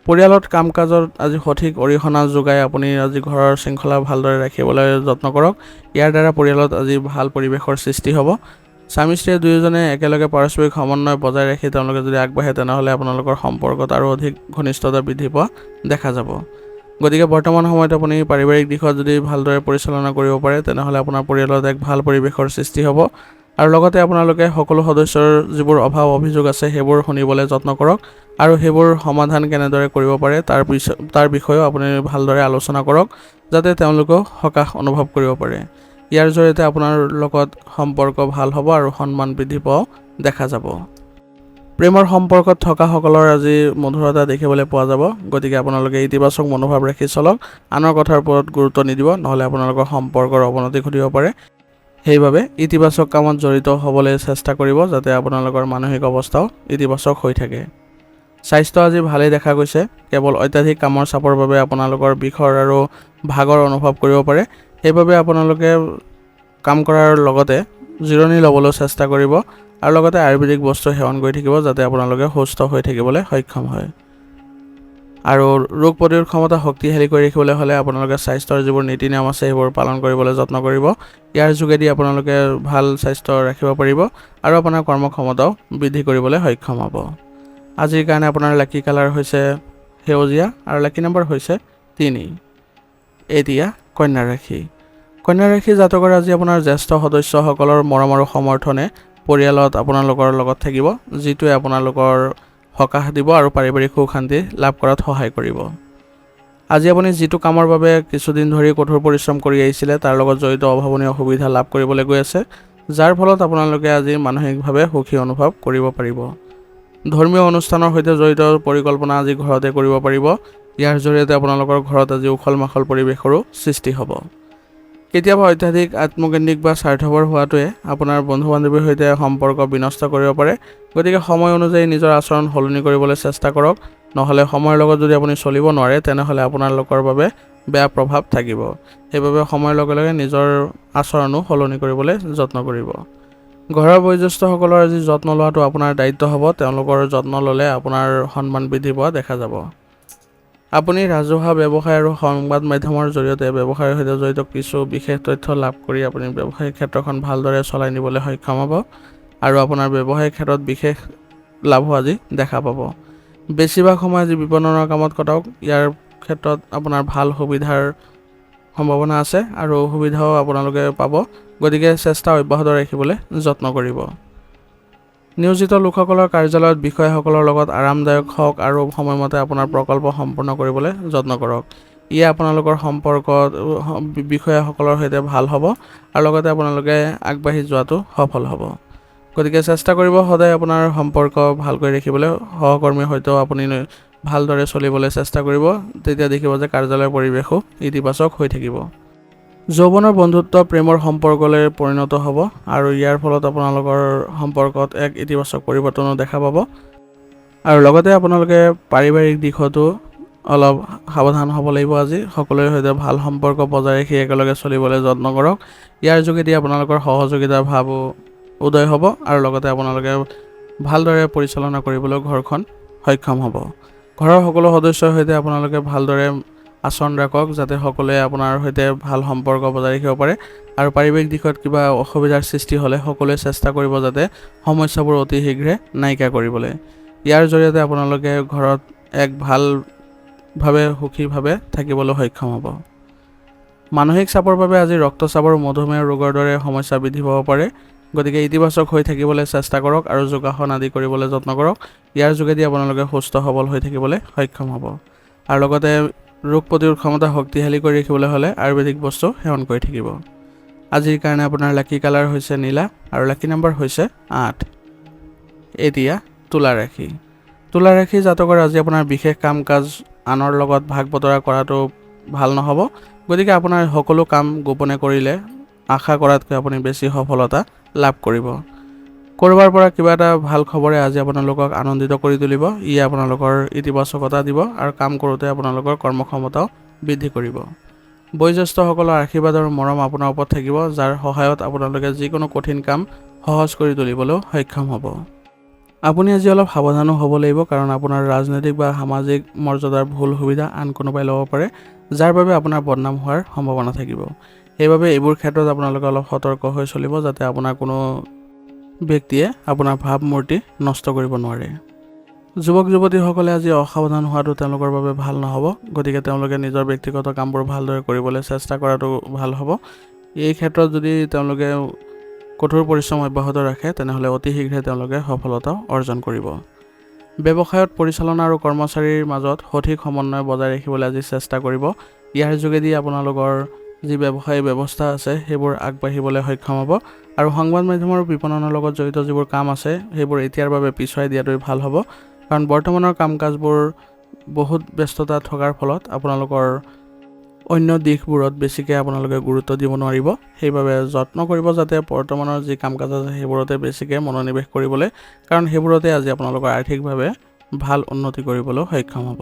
Speaker 1: পৰিয়ালত কাম কাজত আজি সঠিক অৰিহণা যোগাই আপুনি আজি ঘৰৰ শৃংখলা ভালদৰে ৰাখিবলৈ যত্ন কৰক। ইয়াৰ দ্বাৰা পৰিয়ালত আজি ভাল পৰিৱেশৰ সৃষ্টি হ'ব। স্বামী স্ত্ৰী দুয়োজনে একেলগে পাৰস্পৰিক সমন্বয় বজাই ৰাখি তেওঁলোকে যদি আগবাঢ়ে তেনেহ'লে আপোনালোকৰ সম্পৰ্কত আৰু অধিক ঘনিষ্ঠতা বৃদ্ধি পোৱা দেখা যাব। গতিকে বৰ্তমান সময়ত আপুনি পাৰিবাৰিক দিশত যদি ভালদৰে পৰিচালনা কৰিব পাৰে তেনেহ'লে আপোনাৰ পৰিয়ালত এক ভাল পৰিৱেশৰ সৃষ্টি হ'ব, আৰু লগতে আপোনালোকে সকলো সদস্যৰ যিবোৰ অভাৱ অভিযোগ আছে সেইবোৰ শুনিবলৈ যত্ন কৰক, আৰু সেইবোৰ সমাধান কেনেদৰে কৰিব পাৰে তাৰ বিষয়েও আপুনি ভালদৰে আলোচনা কৰক, যাতে তেওঁলোকেও সকাহ অনুভৱ কৰিব পাৰে। ইয়াৰ জৰিয়তে আপোনাৰ লগত সম্পৰ্ক ভাল হ'ব আৰু সন্মান বৃদ্ধি পোৱাও দেখা যাব। প্ৰেমৰ সম্পৰ্কত থকাসকলৰ আজি মধুৰতা দেখিবলৈ পোৱা যাব। গতিকে আপোনালোকে ইতিবাচক মনোভাৱ ৰাখি চলক, আনৰ কথাৰ ওপৰত গুৰুত্ব নিদিব, নহ'লে আপোনালোকৰ সম্পৰ্কৰ অৱনতি ঘটিব পাৰে। সেইবাবে ইতিবাচক কামত জড়িত হ'বলৈ চেষ্টা কৰিব, যাতে আপোনালোকৰ মানসিক অৱস্থাও ইতিবাচক হৈ থাকে। স্বাস্থ্য আজি ভালেই দেখা গৈছে। কেৱল অত্যাধিক কামৰ চাপৰ বাবে আপোনালোকৰ বিষৰ আৰু ভাগৰ অনুভৱ কৰিব পাৰে। সেইবাবে আপোনালোকে কাম কৰাৰ লগতে জিৰণি ল'বলৈ চেষ্টা কৰিব, আৰু লগতে আয়ুৰ্বেদিক বস্তু সেৱন কৰি থাকিব, যাতে আপোনালোকে সুস্থ হৈ থাকিবলৈ সক্ষম হয়। আৰু ৰোগ প্ৰতিৰোধ ক্ষমতা শক্তিশালী কৰি ৰাখিবলৈ হ'লে আপোনালোকে স্বাস্থ্যৰ যিবোৰ নীতি নিয়ম আছে সেইবোৰ পালন কৰিবলৈ যত্ন কৰিব। ইয়াৰ যোগেদি আপোনালোকে ভাল স্বাস্থ্য ৰাখিব পাৰিব, আৰু আপোনাৰ কৰ্মক্ষমতাও বৃদ্ধি কৰিবলৈ সক্ষম হ'ব। আজিৰ কাৰণে আপোনাৰ লাকি কালাৰ হৈছে সেউজীয়া, আৰু লাকি নম্বৰ হৈছে 3। এতিয়া কন্যা ৰাশি। কন্যা ৰাশি জাতকৰ আজি আপোনাৰ জ্যেষ্ঠ সদস্যসকলৰ মৰম আৰু সমৰ্থনে পৰিয়ালত আপোনালোকৰ লগত থাকিব, যিটোৱে আপোনালোকৰ সকাহ দিব আৰু পাৰিবাৰিক সুখ শান্তি লাভ কৰাত সহায় কৰিব। আজি আপুনি যিটো কামৰ বাবে কিছুদিন ধৰি কঠোৰ পৰিশ্ৰম কৰি আহিছিলে তাৰ লগত জড়িত অভাৱনীয় সুবিধা লাভ কৰিবলৈ গৈ আছে, যাৰ ফলত আপোনালোকে আজি মানসিকভাৱে সুখী অনুভৱ কৰিব পাৰিব। ধৰ্মীয় অনুষ্ঠানৰ সৈতে জড়িত পৰিকল্পনা আজি ঘৰতে কৰিব পাৰিব। ইয়াৰ জৰিয়তে আপোনালোকৰ ঘৰত আজি উখল মাখল পৰিৱেশৰো সৃষ্টি হ'ব। কেতিয়াবা অত্যাধিক আত্মকেন্দ্ৰিক বা স্বাৰ্থপৰ হোৱাটোৱে আপোনাৰ বন্ধু বান্ধৱীৰ সৈতে সম্পৰ্ক বিনষ্ট কৰিব পাৰে। গতিকে সময় অনুযায়ী নিজৰ আচৰণ সলনি কৰিবলৈ চেষ্টা কৰক, নহ'লে সময়ৰ লগত যদি আপুনি চলিব নোৱাৰে তেনেহ'লে আপোনালোকৰ বাবে বেয়া প্ৰভাৱ থাকিব। সেইবাবে সময়ৰ লগে লগে নিজৰ আচৰণো সলনি কৰিবলৈ যত্ন কৰিব। ঘৰৰ বয়োজ্যেষ্ঠসকলৰ আজি যত্ন লোৱাটো আপোনাৰ দায়িত্ব হ'ব। তেওঁলোকৰ যত্ন ল'লে আপোনাৰ সন্মান বৃদ্ধি পোৱা দেখা যাব। আপুনি ৰাজহুৱা ব্যৱসায় আৰু সংবাদ মাধ্যমৰ জৰিয়তে ব্যৱসায়ৰ সৈতে জড়িত কিছু বিশেষ তথ্য লাভ কৰি আপুনি ব্যৱসায়িক ক্ষেত্ৰখন ভালদৰে চলাই নিবলৈ সক্ষম হ'ব আৰু আপোনাৰ ব্যৱসায়িক ক্ষেত্ৰত বিশেষ লাভো আজি দেখা পাব। বেছিভাগ সময় আজি বিপণনৰ কামত কটাওক। ইয়াৰ ক্ষেত্ৰত আপোনাৰ ভাল সুবিধাৰ সম্ভাৱনা আছে আৰু সুবিধাও আপোনালোকে পাব। গতিকে চেষ্টা অব্যাহত ৰাখিবলৈ যত্ন কৰিব। নিয়োজিত লোকসকলৰ কাৰ্যালয়ত বিষয়াসকলৰ লগত আৰামদায়ক হওক আৰু সময়মতে আপোনাৰ প্ৰকল্প সম্পূৰ্ণ কৰিবলৈ যত্ন কৰক। ই আপোনালোকৰ সম্পৰ্ক বিষয়াসকলৰ সৈতে ভাল হ'ব আৰু লগতে আপোনালোকে আগবাঢ়ি যোৱাটো সফল হ'ব। গতিকে চেষ্টা কৰিব সদায় আপোনাৰ সম্পৰ্ক ভালকৈ ৰাখিবলৈ। সহকৰ্মীৰ সৈতেও আপুনি ভালদৰে চলিবলৈ চেষ্টা কৰিব। তেতিয়া দেখিব যে কাৰ্যালয়ৰ পৰিৱেশো ইতিবাচক হৈ থাকিব। যৌৱনৰ বন্ধুত্ব প্ৰেমৰ সম্পৰ্কলৈ পৰিণত হ'ব আৰু ইয়াৰ ফলত আপোনালোকৰ সম্পৰ্কত এক ইতিবাচক পৰিৱৰ্তনো দেখা পাব। আৰু লগতে আপোনালোকে পাৰিবাৰিক দিশতো অলপ সাৱধান হ'ব লাগিব। আজি সকলোৰে সৈতে ভাল সম্পৰ্ক বজাই ৰাখি একেলগে চলিবলৈ যত্ন কৰক। ইয়াৰ যোগেদি আপোনালোকৰ সহযোগিতাৰ ভাৱো উদয় হ'ব আৰু লগতে আপোনালোকে ভালদৰে পৰিচালনা কৰিবলৈ ঘৰখন সক্ষম হ'ব। ঘৰৰ সকলো সদস্যৰ সৈতে আপোনালোকে ভালদৰে আচৰণ ৰাখক যাতে সকলোৱে আপোনাৰ সৈতে ভাল সম্পৰ্ক বজাই ৰাখিব পাৰে আৰু পাৰিবাৰিক দিশত কিবা অসুবিধাৰ সৃষ্টি হ'লে সকলোৱে চেষ্টা কৰিব যাতে সমস্যাবোৰ অতি শীঘ্ৰে নাইকিয়া কৰিবলৈ। ইয়াৰ জৰিয়তে আপোনালোকে ঘৰত এক ভালভাৱে সুখীভাৱে থাকিবলৈ সক্ষম হ'ব। মানসিক চাপৰ বাবে আজি ৰক্তচাপ আৰু মধুমেহ ৰোগৰ দৰে সমস্যা বৃদ্ধি পাব পাৰে। গতিকে ইতিবাচক হৈ থাকিবলৈ চেষ্টা কৰক আৰু যোগাসন আদি কৰিবলৈ যত্ন কৰক। ইয়াৰ যোগেদি আপোনালোকে সুস্থ সবল হৈ থাকিবলৈ সক্ষম হ'ব। আৰু লগতে ৰোগ প্ৰতিৰোধ ক্ষমতা শক্তিশালী কৰি ৰাখিবলৈ হ'লে আয়ুৰ্বেদিক বস্তু সেৱন কৰি থাকিব। আজিৰ কাৰণে আপোনাৰ লাকি কালাৰ হৈছে নীলা আৰু লাকি নম্বৰ হৈছে 8। এতিয়া তুলা ৰাশি। তুলা ৰাশি জাতকৰ আজি আপোনাৰ বিশেষ কাম কাজ আনৰ লগত ভাগ বতৰা কৰাটো ভাল নহ'ব। গতিকে আপোনাৰ সকলো কাম গোপনে কৰিলে আশা কৰাতকৈ আপুনি বেছি সফলতা লাভ কৰিব। ক'ৰবাৰ পৰা কিবা এটা ভাল খবৰে আজি আপোনালোকক আনন্দিত কৰি তুলিব। ই আপোনালোকৰ ইতিবাচকতা দিব আৰু কাম কৰোঁতে আপোনালোকৰ কৰ্মক্ষমতাও বৃদ্ধি কৰিব। বয়োজ্যেষ্ঠসকলৰ আশীৰ্বাদ আৰু মৰম আপোনাৰ ওপৰত থাকিব, যাৰ সহায়ত আপোনালোকে যিকোনো কঠিন কাম সহজ কৰি তুলিবলৈও সক্ষম হ'ব। আপুনি আজি অলপ সাৱধানো হ'ব লাগিব, কাৰণ আপোনাৰ ৰাজনৈতিক বা সামাজিক মৰ্যাদাৰ ভুল সুবিধা আন কোনোবাই ল'ব পাৰে, যাৰ বাবে আপোনাৰ বদনাম হোৱাৰ সম্ভাৱনা থাকিব। সেইবাবে এইবোৰ ক্ষেত্ৰত আপোনালোকে অলপ সতৰ্ক হৈ চলিব যাতে আপোনাৰ কোনো ব্যক্তিয়ে আপোনাৰ ভাৱমূৰ্তি নষ্ট কৰিব নোৱাৰে। যুৱক যুৱতীসকলে আজি অসাৱধান হোৱাটো তেওঁলোকৰ বাবে ভাল নহ'ব। গতিকে তেওঁলোকে নিজৰ ব্যক্তিগত কামবোৰ ভালদৰে কৰিবলৈ চেষ্টা কৰাটো ভাল হ'ব। এই ক্ষেত্ৰত যদি তেওঁলোকে কঠোৰ পৰিশ্ৰম অব্যাহত ৰাখে তেনেহ'লে অতি শীঘ্ৰে তেওঁলোকে সফলতাও অৰ্জন কৰিব। ব্যৱসায়ত পৰিচালনা আৰু কৰ্মচাৰীৰ মাজত সঠিক সমন্বয় বজাই ৰাখিবলৈ আজি চেষ্টা কৰিব। ইয়াৰ যোগেদি আপোনালোকৰ যি ব্যৱসায়ী ব্যৱস্থা আছে সেইবোৰ আগবাঢ়িবলৈ সক্ষম হ'ব আৰু সংবাদ মাধ্যমৰ বিপণনৰ লগত জড়িত যিবোৰ কাম আছে সেইবোৰ এতিয়াৰ বাবে পিছুৱাই দিয়াটোৱে ভাল হ'ব, কাৰণ বৰ্তমানৰ কাম কাজবোৰ বহুত ব্যস্ততা থকাৰ ফলত আপোনালোকৰ অন্য দিশবোৰত বেছিকৈ আপোনালোকে গুৰুত্ব দিব নোৱাৰিব। সেইবাবে যত্ন কৰিব যাতে বৰ্তমানৰ যি কাম কাজ আছে সেইবোৰতে বেছিকৈ মনোনিৱেশ কৰিবলৈ, কাৰণ সেইবোৰতে আজি আপোনালোকৰ আৰ্থিকভাৱে ভাল উন্নতি কৰিবলৈও সক্ষম হ'ব।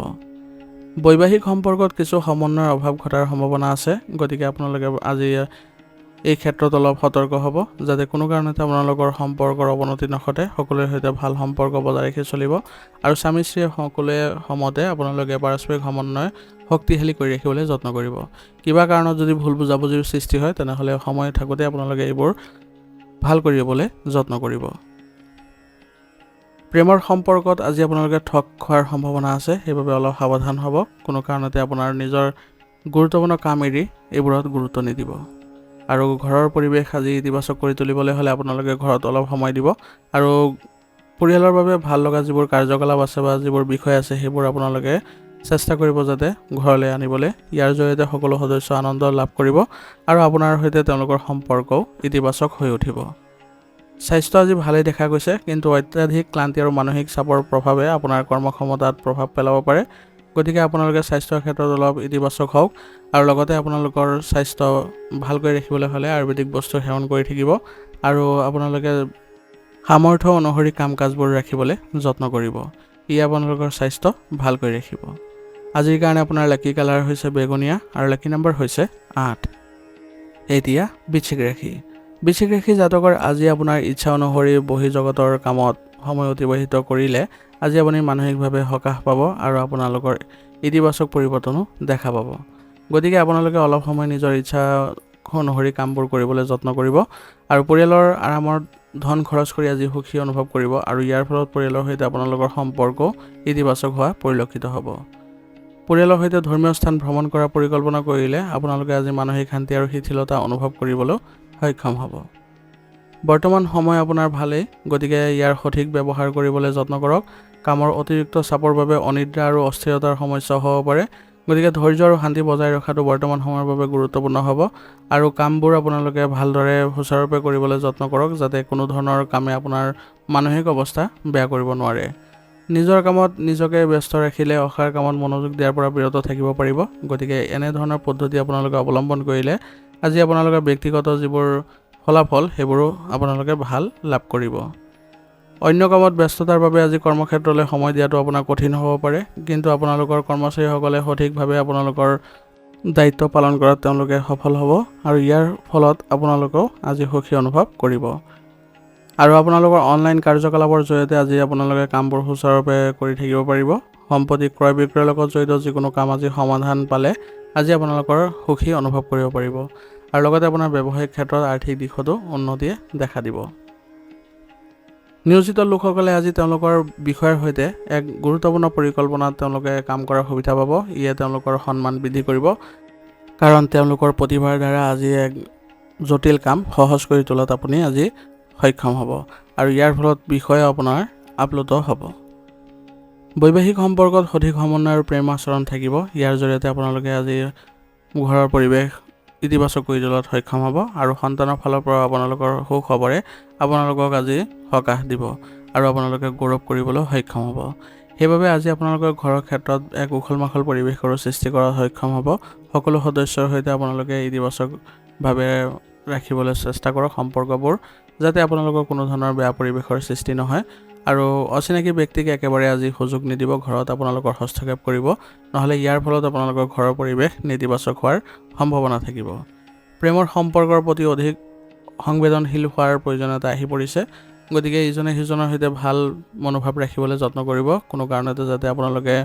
Speaker 1: বৈবাহিক সম্পৰ্কত কিছু সমন্বয়ৰ অভাৱ ঘটাৰ সম্ভাৱনা আছে। গতিকে আপোনালোকে আজি এই ক্ষেত্ৰত অলপ সতৰ্ক হ'ব যাতে কোনো কাৰণতে আপোনালোকৰ সম্পৰ্কৰ অৱনতি নঘটে। সকলোৰে সৈতে ভাল সম্পৰ্ক বজাই ৰাখি চলিব আৰু স্বামী স্ত্ৰীয়ে সকলোৱে সমতে আপোনালোকে পাৰস্পৰিক সমন্বয় শক্তিশালী কৰি ৰাখিবলৈ যত্ন কৰিব। কিবা কাৰণত যদি ভুল বুজাবুজিৰ সৃষ্টি হয় তেনেহ'লে সময় থাকোঁতে আপোনালোকে এইবোৰ ভাল কৰিবলৈ যত্ন কৰিব। প্ৰেমৰ সম্পৰ্কত আজি আপোনালোকে ঠগ খোৱাৰ সম্ভাৱনা আছে, সেইবাবে অলপ সাৱধান হ'ব। কোনো কাৰণতে আপোনাৰ নিজৰ গুৰুত্বপূৰ্ণ কাম এৰি এইবোৰত গুৰুত্ব নিদিব। আৰু ঘৰৰ পৰিৱেশ আজি ইতিবাচক কৰি তুলিবলৈ হ'লে আপোনালোকে ঘৰত অলপ সময় দিব আৰু পৰিয়ালৰ বাবে ভাল লগা যিবোৰ কাৰ্যকলাপ আছে বা যিবোৰ বিষয় আছে সেইবোৰ আপোনালোকে চেষ্টা কৰিব যাতে ঘৰলৈ আনিবলৈ। ইয়াৰ জৰিয়তে সকলো সদস্য আনন্দ লাভ কৰিব আৰু আপোনাৰ সৈতে তেওঁলোকৰ সম্পৰ্কও ইতিবাচক হৈ উঠিব। স্বাস্থ্য আজি ভালেই দেখা গৈছে, কিন্তু অত্যাধিক ক্লান্তি আৰু মানসিক চাপৰ প্ৰভাৱে আপোনাৰ কৰ্মক্ষমতাত প্ৰভাৱ পেলাব পাৰে। গতিকে আপোনালোকে স্বাস্থ্যৰ ক্ষেত্ৰত অলপ ইতিবাচক হওক আৰু লগতে আপোনালোকৰ স্বাস্থ্য ভালকৈ ৰাখিবলৈ হ'লে আয়ুৰ্বেদিক বস্তু সেৱন কৰি থাকিব আৰু আপোনালোকে সামৰ্থ্য অনুসৰি কাম কাজবোৰ ৰাখিবলৈ যত্ন কৰিব। ই আপোনালোকৰ স্বাস্থ্য ভালকৈ ৰাখিব। আজিৰ কাৰণে আপোনাৰ লাকি কালাৰ হৈছে বেগুনীয়া আৰু লাকি নম্বৰ হৈছে 8। এতিয়া বৃশ্চিক ৰাশি। বৃশ্চিক ৰাশি জাতকৰ আজি আপোনাৰ ইচ্ছা অনুসৰি বহিৰ্জগতৰ কামত সময় অতিবাহিত কৰিলে আজি আপুনি মানসিকভাৱে সকাহ পাব আৰু আপোনালোকৰ ইতিবাচক পৰিৱৰ্তনো দেখা পাব। গতিকে আপোনালোকে অলপ সময় নিজৰ ইচ্ছা অনুসৰি কামবোৰ কৰিবলৈ যত্ন কৰিব আৰু পৰিয়ালৰ আৰামত ধন খৰচ কৰি আজি সুখী অনুভৱ কৰিব আৰু ইয়াৰ ফলত পৰিয়ালৰ সৈতে আপোনালোকৰ সম্পৰ্ক ইতিবাচক হোৱা পৰিলক্ষিত হ'ব। পৰিয়ালৰ সৈতে ধৰ্মীয় স্থান ভ্ৰমণ কৰাৰ পৰিকল্পনা কৰিলে আপোনালোকে আজি মানসিক শান্তি আৰু শিথিলতা অনুভৱ কৰিবলৈ সক্ষম হ'ব। বৰ্তমান সময় আপোনাৰ ভালেই, গতিকে ইয়াৰ সঠিক ব্যৱহাৰ কৰিবলৈ যত্ন কৰক। কামৰ অতিৰিক্ত চাপৰ বাবে অনিদ্ৰা আৰু অস্থিৰতাৰ সমস্যা হ'ব পাৰে। গতিকে ধৈৰ্য আৰু শান্তি বজাই ৰখাটো বৰ্তমান সময়ৰ বাবে গুৰুত্বপূৰ্ণ হ'ব আৰু কামবোৰ আপোনালোকে ভালদৰে সুচাৰুৰূপে কৰিবলৈ যত্ন কৰক যাতে কোনো ধৰণৰ কামে আপোনাৰ মানসিক অৱস্থা বেয়া কৰিব নোৱাৰে। নিজৰ কামত নিজকে ব্যস্ত ৰাখিলে অসাৰ কামত মনোযোগ দিয়াৰ পৰা বিৰত থাকিব পাৰিব। গতিকে এনেধৰণৰ পদ্ধতি আপোনালোকে অৱলম্বন কৰিলে আজি আপোনালোকৰ ব্যক্তিগত যিবোৰ ফলাফল সেইবোৰো আপোনালোকে ভাল লাভ কৰিব। অন্য কামত ব্যস্ততাৰ বাবে আজি কৰ্মক্ষেত্ৰলৈ সময় দিয়াটো আপোনাৰ কঠিন হ'ব পাৰে, কিন্তু আপোনালোকৰ কৰ্মচাৰীসকলে সঠিকভাৱে আপোনালোকৰ দায়িত্ব পালন কৰাত তেওঁলোকে সফল হ'ব আৰু ইয়াৰ ফলত আপোনালোকেও আজি সুখী অনুভৱ কৰিব। আৰু আপোনালোকৰ অনলাইন কাৰ্যকলাপৰ জৰিয়তে আজি আপোনালোকে কামবোৰ সুচাৰুৰূপে কৰি থাকিব পাৰিব। সম্পত্তি ক্ৰয় বিক্ৰয়ৰ লগত জড়িত যিকোনো কাম আজি সমাধান পালে আজি আপোনালোকৰ সুখী অনুভৱ কৰিব পাৰিব আৰু লগতে আপোনাৰ ব্যৱসায়িক ক্ষেত্ৰত আৰ্থিক দিশতো উন্নতিয়ে দেখা দিব। নিয়োজিত লোকসকলে আজি তেওঁলোকৰ বিষয়ৰ সৈতে এক গুৰুত্বপূৰ্ণ পৰিকল্পনাত তেওঁলোকে কাম কৰাৰ সুবিধা পাব। ইয়ে তেওঁলোকৰ সন্মান বৃদ্ধি কৰিব, কাৰণ তেওঁলোকৰ প্ৰতিভাৰ দ্বাৰা আজি এক জটিল কাম সহজ কৰি তোলাত আপুনি আজি সক্ষম হ'ব আৰু ইয়াৰ ফলত বিষয় আপোনাৰ আপ্লুত হ'ব। বৈবাহিক সম্পৰ্কত সঠিক সমন্বয় আৰু প্ৰেম আচৰণ থাকিব। ইয়াৰ জৰিয়তে আপোনালোকে আজি ঘৰৰ পৰিৱেশ ইতিবাচক কৰি তোলাত সক্ষম হ'ব আৰু সন্তানৰ ফালৰ পৰা আপোনালোকৰ সুখবৰে আপোনালোকক আজি সকাহ দিব আৰু আপোনালোকে গৌৰৱ কৰিবলৈ সক্ষম হ'ব। সেইবাবে আজি আপোনালোকৰ ঘৰৰ ক্ষেত্ৰত এক উখল মাখল পৰিৱেশৰ সৃষ্টি কৰাত সক্ষম হ'ব। সকলো সদস্যৰ সৈতে আপোনালোকে ইতিবাচকভাৱে ৰাখিবলৈ চেষ্টা কৰক সম্পৰ্কবোৰ, যাতে আপোনালোকৰ কোনো ধৰণৰ বেয়া পৰিৱেশৰ সৃষ্টি নহয় আৰু অচিনাকি ব্যক্তিক একেবাৰে আজি সুযোগ নিদিব ঘৰত আপোনালোকৰ হস্তক্ষেপ কৰিব, নহ'লে ইয়াৰ ফলত আপোনালোকৰ ঘৰৰ পৰিৱেশ নেতিবাচক হোৱাৰ সম্ভাৱনা থাকিব। প্ৰেমৰ সম্পৰ্কৰ প্ৰতি অধিক সংবেদনশীল হোৱাৰ প্ৰয়োজনীয়তা আহি পৰিছে। গতিকে ইজনে সিজনৰ সৈতে ভাল মনোভাৱ ৰাখিবলৈ যত্ন কৰিব। কোনো কাৰণতে যাতে আপোনালোকে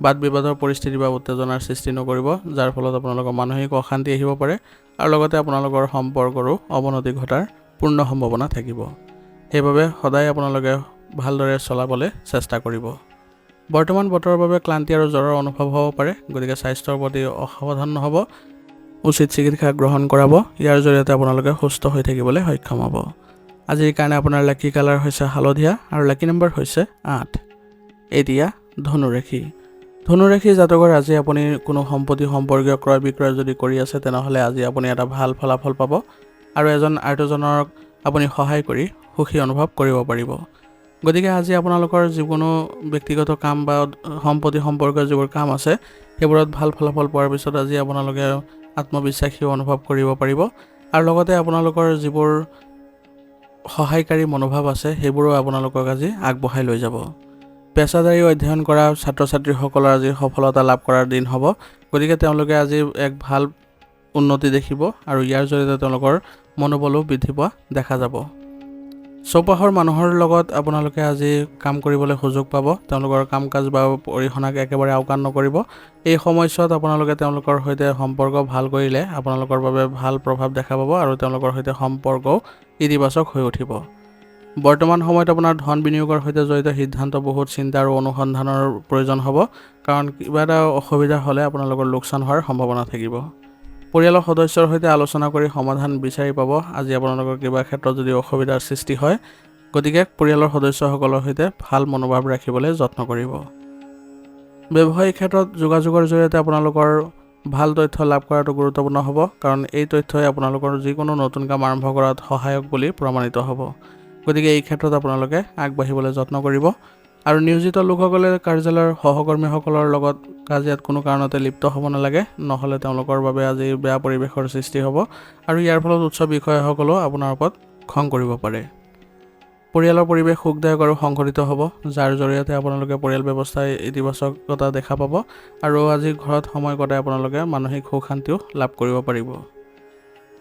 Speaker 1: বাদ বিবাদৰ পৰিস্থিতি বা উত্তেজনাৰ সৃষ্টি নকৰিব, যাৰ ফলত আপোনালোকৰ মানসিক অশান্তি আহিব পাৰে আৰু লগতে আপোনালোকৰ সম্পৰ্কৰো অৱনতি ঘটাৰ পূৰ্ণ সম্ভাৱনা থাকিব। সেইবাবে সদায় আপোনালোকে ভালদৰে চলাবলৈ চেষ্টা কৰিব। বৰ্তমান বতৰৰ বাবে ক্লান্তি আৰু জ্বৰৰ অনুভৱ হ'ব পাৰে, গতিকে স্বাস্থ্যৰ প্ৰতি অসাৱধান নহ'ব, উচিত চিকিৎসা গ্ৰহণ কৰাব। ইয়াৰ জৰিয়তে আপোনালোকে সুস্থ হৈ থাকিবলৈ সক্ষম হ'ব। আজিৰ কাৰণে আপোনাৰ লাকি কালাৰ হৈছে হালধীয়া আৰু লাকি নম্বৰ হৈছে 8। এতিয়া ধনুৰাশি। ধনুৰাশি জাতকৰ আজি আপুনি কোনো সম্পত্তি সম্পৰ্কীয় ক্ৰয় বিক্ৰয় যদি কৰি আছে তেনেহ'লে আজি আপুনি এটা ভাল ফলাফল পাব আৰু এজন আৰ্তজনক আপুনি সহায় কৰি সুখী অনুভৱ কৰিব পাৰিব। গতিকে আজি আপোনালোকৰ যিকোনো ব্যক্তিগত কাম বা সম্পত্তি সম্পৰ্কীয় যিবোৰ কাম আছে সেইবোৰত ভাল ফলাফল পোৱাৰ পিছত আজি আপোনালোকে আত্মবিশ্বাসী অনুভৱ কৰিব পাৰিব আৰু লগতে আপোনালোকৰ যিবোৰ সহায়কাৰী মনোভাৱ আছে সেইবোৰো আপোনালোকক আজি আগবঢ়াই লৈ যাব। পেছাদাৰী অধ্যয়ন কৰা ছাত্ৰ ছাত্ৰীসকলৰ আজি সফলতা লাভ কৰাৰ দিন হ'ব। গতিকে তেওঁলোকে আজি এক ভাল উন্নতি দেখিব আৰু ইয়াৰ জৰিয়তে তেওঁলোকৰ মনোবলো বৃদ্ধি পোৱা দেখা যাব। চৌপাশৰ মানুহৰ লগত আপোনালোকে আজি কাম কৰিবলৈ সুযোগ পাব। তেওঁলোকৰ কাম কাজ বা অৰিহণাক একেবাৰে আওকাণ নকৰিব। এই সময়ছোৱাত আপোনালোকে তেওঁলোকৰ সৈতে সম্পৰ্ক ভাল কৰিলে আপোনালোকৰ বাবে ভাল প্ৰভাৱ দেখা পাব আৰু তেওঁলোকৰ সৈতে সম্পৰ্কও ইতিবাচক হৈ উঠিব। বৰ্তমান সময়ত আপোনাৰ ধন বিনিয়োগৰ সৈতে জড়িত সিদ্ধান্ত বহুত চিন্তা আৰু অনুসন্ধানৰ প্ৰয়োজন হ'ব, কাৰণ কিবা এটা অসুবিধা হ'লে আপোনালোকৰ লোকচান হোৱাৰ সম্ভাৱনা থাকিব। পৰিয়ালৰ সদস্যৰ সৈতে আলোচনা কৰি সমাধান বিচাৰি পাব আজি আপোনালোকৰ কিবা ক্ষেত্ৰত যদি অসুবিধাৰ সৃষ্টি হয়। গতিকে পৰিয়ালৰ সদস্যসকলৰ সৈতে ভাল মনোভাৱ ৰাখিবলৈ যত্ন কৰিব। ব্যৱসায়িক ক্ষেত্ৰত যোগাযোগৰ জৰিয়তে আপোনালোকৰ ভাল তথ্য লাভ কৰাটো গুৰুত্বপূৰ্ণ হ'ব, কাৰণ এই তথ্যই আপোনালোকৰ যিকোনো নতুন কাম আৰম্ভ কৰাত সহায়ক বুলি প্ৰমাণিত হ'ব। গতিকে এই ক্ষেত্ৰত আপোনালোকে আগবাঢ়িবলৈ যত্ন কৰিব। আৰু নিয়োজিত লোকসকলে কাৰ্যালয়ৰ সহকৰ্মীসকলৰ লগত কাজিয়াত কোনো কাৰণতে লিপ্ত হ'ব নালাগে, নহ'লে তেওঁলোকৰ বাবে আজি বেয়া পৰিৱেশৰ সৃষ্টি হ'ব আৰু ইয়াৰ ফলত উচ্চ বিষয়াসকলেও আপোনাৰ ওপৰত খং কৰিব পাৰে। পৰিয়ালৰ পৰিৱেশ সুখদায়ক আৰু সংঘটিত হ'ব, যাৰ জৰিয়তে আপোনালোকে পৰিয়াল ব্যৱস্থাই ইতিবাচকতা দেখা পাব আৰু আজি ঘৰত সময় কটাই আপোনালোকে মানসিক সুখ শান্তিও লাভ কৰিব পাৰিব।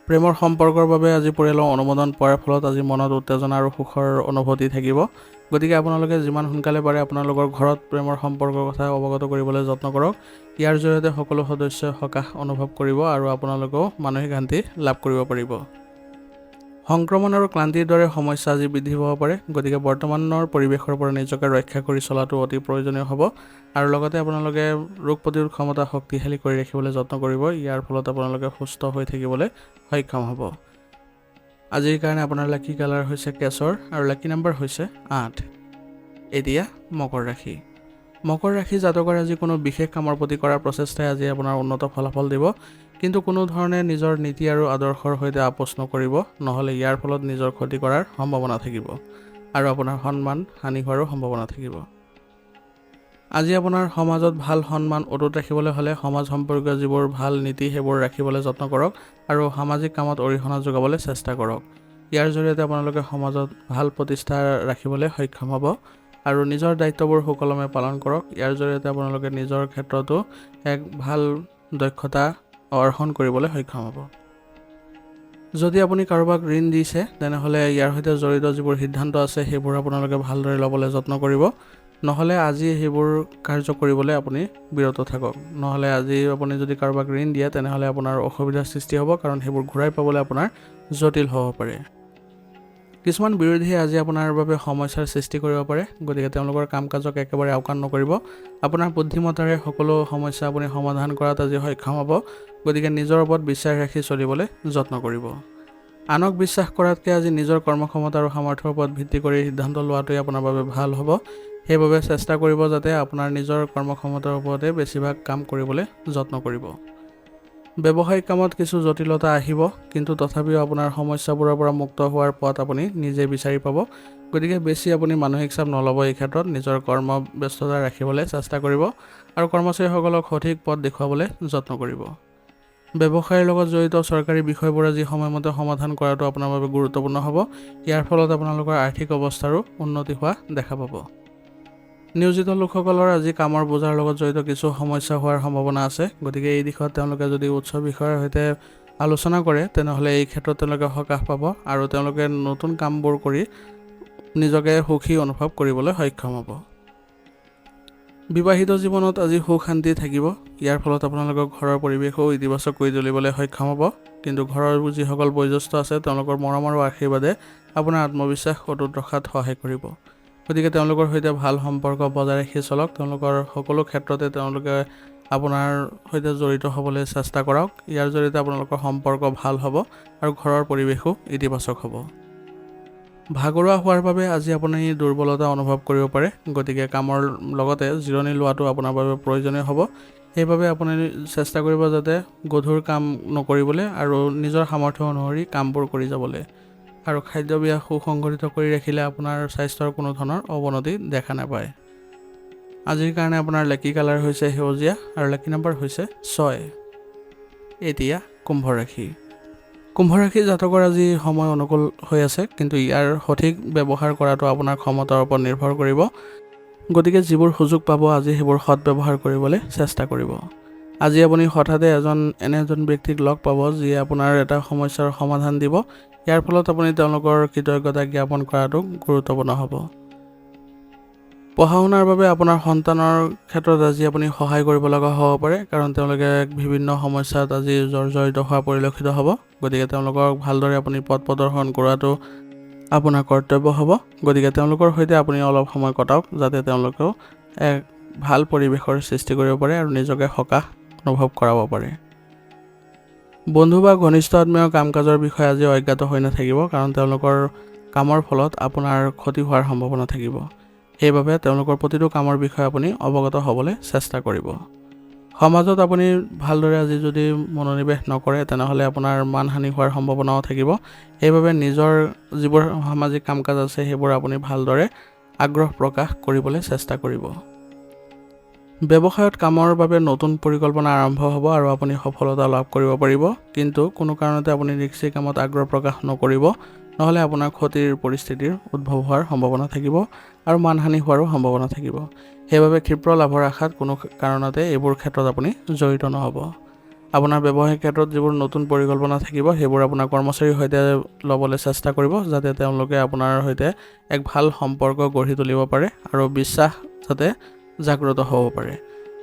Speaker 1: প্ৰেমৰ সম্পৰ্কৰ বাবে আজি পৰিয়ালৰ অনুমোদন পোৱাৰ ফলত আজি মনত উত্তেজনা আৰু সুখৰ অনুভূতি থাকিব। গতিকে আপোনালোকে যিমান সোনকালে পাৰে আপোনালোকৰ ঘৰত প্ৰেমৰ সম্পৰ্কৰ কথা অৱগত কৰিবলৈ যত্ন কৰক। ইয়াৰ জৰিয়তে সকলো সদস্যই সকাহ অনুভৱ কৰিব আৰু আপোনালোকেও মানসিক শান্তি লাভ কৰিব পাৰিব। সংক্ৰমণ আৰু ক্লান্তিৰ দৰে সমস্যা আজি বৃদ্ধি পাব পাৰে, গতিকে বৰ্তমানৰ পৰিৱেশৰ পৰা নিজকে ৰক্ষা কৰি চলাটো অতি প্ৰয়োজনীয় হ'ব আৰু লগতে আপোনালোকে ৰোগ প্ৰতিৰোধ ক্ষমতা শক্তিশালী কৰি ৰাখিবলৈ যত্ন কৰিব। ইয়াৰ ফলত আপোনালোকে সুস্থ হৈ থাকিবলৈ সক্ষম হ'ব। আজিৰ কাৰণে আপোনাৰ লাকি কালাৰ হৈছে কেশৰ আৰু লাকি নাম্বাৰ হৈছে 8। এতিয়া মকৰ ৰাশি। মকৰ ৰাশি জাতকৰ আজি কোনো বিশেষ কামৰ প্ৰতি কৰা প্ৰচেষ্টাই আজি আপোনাৰ উন্নত ফলাফল দিব, কিন্তু কোনো ধৰণে নিজৰ নীতি আৰু আদৰ্শৰ সৈতে আপোচ নকৰিব, নহ'লে ইয়াৰ ফলত নিজৰ ক্ষতি কৰাৰ সম্ভাৱনা থাকিব আৰু আপোনাৰ সন্মান হানি হোৱাৰো সম্ভাৱনা থাকিব। আজি আপোনাৰ সমাজত ভাল সন্মান অটুট ৰাখিবলৈ হ'লে সমাজ সম্পৰ্কীয় যিবোৰ ভাল নীতি সেইবোৰ ৰাখিবলৈ যত্ন কৰক আৰু সামাজিক কামত অৰিহণা যোগাবলৈ চেষ্টা কৰক। ইয়াৰ জৰিয়তে আপোনালোকে সমাজত ভাল প্ৰতিষ্ঠা ৰাখিবলৈ সক্ষম হ'ব আৰু নিজৰ দায়িত্ববোৰ সুকলমে পালন কৰক। ইয়াৰ জৰিয়তে আপোনালোকে নিজৰ ক্ষেত্ৰতো এক ভাল দক্ষতা অৰ্জন কৰিবলৈ সক্ষম হ'ব। যদি আপুনি কাৰোবাক ঋণ দিছে তেনেহ'লে ইয়াৰ সৈতে জড়িত যিবোৰ সিদ্ধান্ত আছে সেইবোৰ আপোনালোকে ভালদৰে ল'বলৈ যত্ন কৰিব, নহ'লে আজি সেইবোৰ কাৰ্য কৰিবলৈ আপুনি বিৰত থাকক। নহ'লে আজি আপুনি যদি কাৰোবাক ঋণ দিয়ে তেনেহ'লে আপোনাৰ অসুবিধাৰ সৃষ্টি হ'ব, কাৰণ সেইবোৰ ঘূৰাই পাবলৈ আপোনাৰ জটিল হ'ব পাৰে। কিছুমান বিৰোধীয়ে আজি আপোনাৰ বাবে সমস্যাৰ সৃষ্টি কৰিব পাৰে, গতিকে তেওঁলোকৰ কাম কাজক একেবাৰে আওকাণ নকৰিব। আপোনাৰ বুদ্ধিমত্তাৰে সকলো সমস্যা আপুনি সমাধান কৰাত আজি সক্ষম হ'ব, গতিকে নিজৰ ওপৰত বিশ্বাস ৰাখি চলিবলৈ যত্ন কৰিব। আনক বিশ্বাস কৰাতকৈ আজি নিজৰ কৰ্মক্ষমতা আৰু সামৰ্থ্যৰ ওপৰত ভিত্তি কৰি সিদ্ধান্ত লোৱাটোৱে আপোনাৰ বাবে ভাল হ'ব। সেইবাবে চেষ্টা কৰিব যাতে আপোনাৰ নিজৰ কৰ্মক্ষমতাৰ ওপৰতে বেছিভাগ কাম কৰিবলৈ যত্ন কৰিব। ব্যৱসায়িক কামত কিছু জটিলতা আহিব, কিন্তু তথাপিও আপোনাৰ সমস্যাবোৰৰ পৰা মুক্ত হোৱাৰ পথ আপুনি নিজে বিচাৰি পাব। গতিকে বেছি আপুনি মানসিক চাপ নল'ব। এই ক্ষেত্ৰত নিজৰ কৰ্ম ব্যস্ততা ৰাখিবলৈ চেষ্টা কৰিব আৰু কৰ্মচাৰীসকলক সঠিক পথ দেখুৱাবলৈ যত্ন কৰিব। ব্যৱসায়ৰ লগত জড়িত চৰকাৰী বিষয়বোৰ আজি সময়মতে সমাধান কৰাটো আপোনাৰ বাবে গুৰুত্বপূৰ্ণ হ'ব। ইয়াৰ ফলত আপোনালোকৰ আৰ্থিক অৱস্থাৰো উন্নতি হোৱা দেখা পাব। নিয়োজিত লোকসকলৰ আজি কামৰ বোজাৰ লগত জড়িত কিছু সমস্যা হোৱাৰ সম্ভাৱনা আছে, গতিকে এই দিশত তেওঁলোকে যদি উচ্চ বিষয়াৰ সৈতে আলোচনা কৰে তেনেহ'লে এই ক্ষেত্ৰত তেওঁলোকে সকাহ পাব আৰু তেওঁলোকে নতুন কামবোৰ কৰি নিজকে সুখী অনুভৱ কৰিবলৈ সক্ষম হ'ব। বিবাহিত জীৱনত আজি সুখ শান্তি থাকিব। ইয়াৰ ফলত আপোনালোকৰ ঘৰৰ পৰিৱেশো ইতিবাচক কৰি তুলিবলৈ সক্ষম হ'ব, কিন্তু ঘৰৰ যিসকল বয়োজ্যেষ্ঠ আছে তেওঁলোকৰ মৰম আৰু আশীৰ্বাদে আপোনাৰ আত্মবিশ্বাস অটুট ৰখাত সহায় কৰিব। গতিকে তেওঁলোকৰ সৈতে ভাল সম্পৰ্ক বজাই ৰাখি চলক। তেওঁলোকৰ সকলো ক্ষেত্ৰতে তেওঁলোকে আপোনাৰ সৈতে জড়িত হ'বলৈ চেষ্টা কৰক। ইয়াৰ জৰিয়তে আপোনালোকৰ সম্পৰ্ক ভাল হ'ব আৰু ঘৰৰ পৰিৱেশো ইতিবাচক হ'ব। ভাগৰুৱা হোৱাৰ বাবে আজি আপুনি দুৰ্বলতা অনুভৱ কৰিব পাৰে, গতিকে কামৰ লগতে জিৰণি লোৱাটো আপোনাৰ বাবে প্ৰয়োজনীয় হ'ব। সেইবাবে আপুনি চেষ্টা কৰিব যাতে গধুৰ কাম নকৰিবলৈ আৰু নিজৰ সামৰ্থ্য অনুসৰি কামবোৰ কৰি যাবলৈ। আৰু খাদ্যব্যাস সুসংগঠিত কৰি ৰাখিলে আপোনাৰ স্বাস্থ্যৰ কোনো ধৰণৰ অৱনতি দেখা নাপায়। আজিৰ কাৰণে আপোনাৰ লাকি কালাৰ হৈছে সেউজীয়া আৰু লাকি নাম্বাৰ হৈছে 6। এতিয়া কুম্ভ ৰাশি। কুম্ভ ৰাশি জাতকৰ আজি সময় অনুকূল হৈ আছে, কিন্তু ইয়াৰ সঠিক ব্যৱহাৰ কৰাটো আপোনাৰ ক্ষমতাৰ ওপৰত নিৰ্ভৰ কৰিব। গতিকে যিবোৰ সুযোগ পাব আজি সেইবোৰ সৎব্যৱহাৰ কৰিবলৈ চেষ্টা কৰিব। আজি আপুনি হঠাতে এনে এজন ব্যক্তিক লগ পাব যিয়ে আপোনাৰ এটা সমস্যাৰ সমাধান দিব। ইয়াৰ ফলত আপুনি তেওঁলোকৰ কৃতজ্ঞতা জ্ঞাপন কৰাটো গুৰুত্বপূৰ্ণ হ'ব। পঢ়া শুনাৰ বাবে আপোনাৰ সন্তানৰ ক্ষেত্ৰত আজি আপুনি সহায় কৰিব লগা হ'ব পাৰে, কাৰণ তেওঁলোকে বিভিন্ন সমস্যাত আজি জৰ্জৰিত হোৱা পৰিলক্ষিত হ'ব। গতিকে তেওঁলোকক ভালদৰে আপুনি পথ প্ৰদৰ্শন কৰাটো আপোনাৰ কৰ্তব্য হ'ব। গতিকে তেওঁলোকৰ সৈতে আপুনি অলপ সময় কটাওক, যাতে তেওঁলোকেও এক ভাল পৰিৱেশৰ সৃষ্টি কৰিব পাৰে আৰু নিজকে সকাহ অনুভৱ কৰাব পাৰে। বন্ধু বা ঘনিষ্ঠ আত্মীয় কাম কাজৰ বিষয়ে আজি অজ্ঞাত হৈ নাথাকিব, কাৰণ তেওঁলোকৰ কামৰ ফলত আপোনাৰ ক্ষতি হোৱাৰ সম্ভাৱনা থাকিব। সেইবাবে তেওঁলোকৰ প্ৰতিটো কামৰ বিষয়ে আপুনি অৱগত হ'বলৈ চেষ্টা কৰিব। সমাজত আপুনি ভালদৰে আজি যদি মনোনিৱেশ নকৰে তেনেহ'লে আপোনাৰ মানহানি হোৱাৰ সম্ভাৱনাও থাকিব। সেইবাবে নিজৰ যিবোৰ সামাজিক কাম কাজ আছে সেইবোৰ আপুনি ভালদৰে আগ্ৰহ প্ৰকাশ কৰিবলৈ চেষ্টা কৰিব। ব্যৱসায়ত কামৰ বাবে নতুন পৰিকল্পনা আৰম্ভ হ'ব আৰু আপুনি সফলতা লাভ কৰিব পাৰিব, কিন্তু কোনো কাৰণতে আপুনি ৰিস্কি কামত আগ্ৰহ প্ৰকাশ নকৰিব, নহ'লে আপোনাৰ ক্ষতিৰ পৰিস্থিতিৰ উদ্ভৱ হোৱাৰ সম্ভাৱনা থাকিব আৰু মানহানি হোৱাৰো সম্ভাৱনা থাকিব। সেইবাবে ক্ষিপ্ৰ লাভৰ আশাত কোনো কাৰণতে এইবোৰ ক্ষেত্ৰত আপুনি জড়িত নহ'ব। আপোনাৰ ব্যৱসায়িক ক্ষেত্ৰত যিবোৰ নতুন পৰিকল্পনা থাকিব সেইবোৰ আপোনাৰ কৰ্মচাৰীৰ সৈতে ল'বলৈ চেষ্টা কৰিব, যাতে তেওঁলোকে আপোনাৰ সৈতে এক ভাল সম্পৰ্ক গঢ়ি তুলিব পাৰে আৰু বিশ্বাস যাতে জাগ্ৰত হ'ব পাৰে।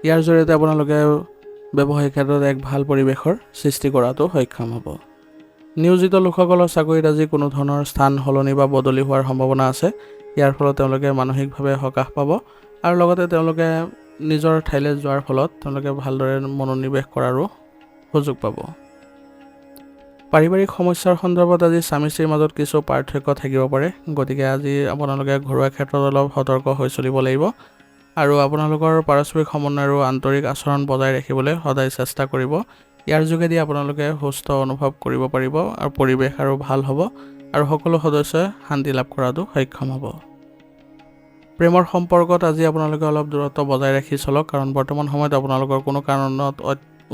Speaker 1: ইয়াৰ জৰিয়তে আপোনালোকে ব্যৱসায়িক ক্ষেত্ৰত এক ভাল পৰিৱেশৰ সৃষ্টি কৰাটো সক্ষম হ'ব। নিয়োজিত লোকসকলৰ চাকৰিত আজি কোনো ধৰণৰ স্থান সলনি বা বদলি হোৱাৰ সম্ভাৱনা আছে। ইয়াৰ ফলত তেওঁলোকে মানসিকভাৱে সকাহ পাব আৰু লগতে তেওঁলোকে নিজৰ ঠাইলৈ যোৱাৰ ফলত তেওঁলোকে ভালদৰে মনোনিৱেশ কৰাৰো সুযোগ পাব। পাৰিবাৰিক সমস্যাৰ সন্দৰ্ভত আজি স্বামী স্ত্ৰীৰ মাজত কিছু পাৰ্থক্য থাকিব পাৰে, গতিকে আজি আপোনালোকে ঘৰুৱা ক্ষেত্ৰত অলপ সতৰ্ক হৈ চলিব লাগিব আৰু আপোনালোকৰ পাৰস্পৰিক সমন্বয় আৰু আন্তৰিক আচৰণ বজাই ৰাখিবলৈ সদায় চেষ্টা কৰিব। ইয়াৰ যোগেদি আপোনালোকে সুস্থ অনুভৱ কৰিব পাৰিব আৰু পৰিৱেশ আৰু ভাল হ'ব আৰু সকলো সদস্যই শান্তি লাভ কৰাটো সক্ষম হ'ব। প্ৰেমৰ সম্পৰ্কত আজি আপোনালোকে অলপ দূৰত্ব বজাই ৰাখি চলক, কাৰণ বৰ্তমান সময়ত আপোনালোকৰ কোনো কাৰণত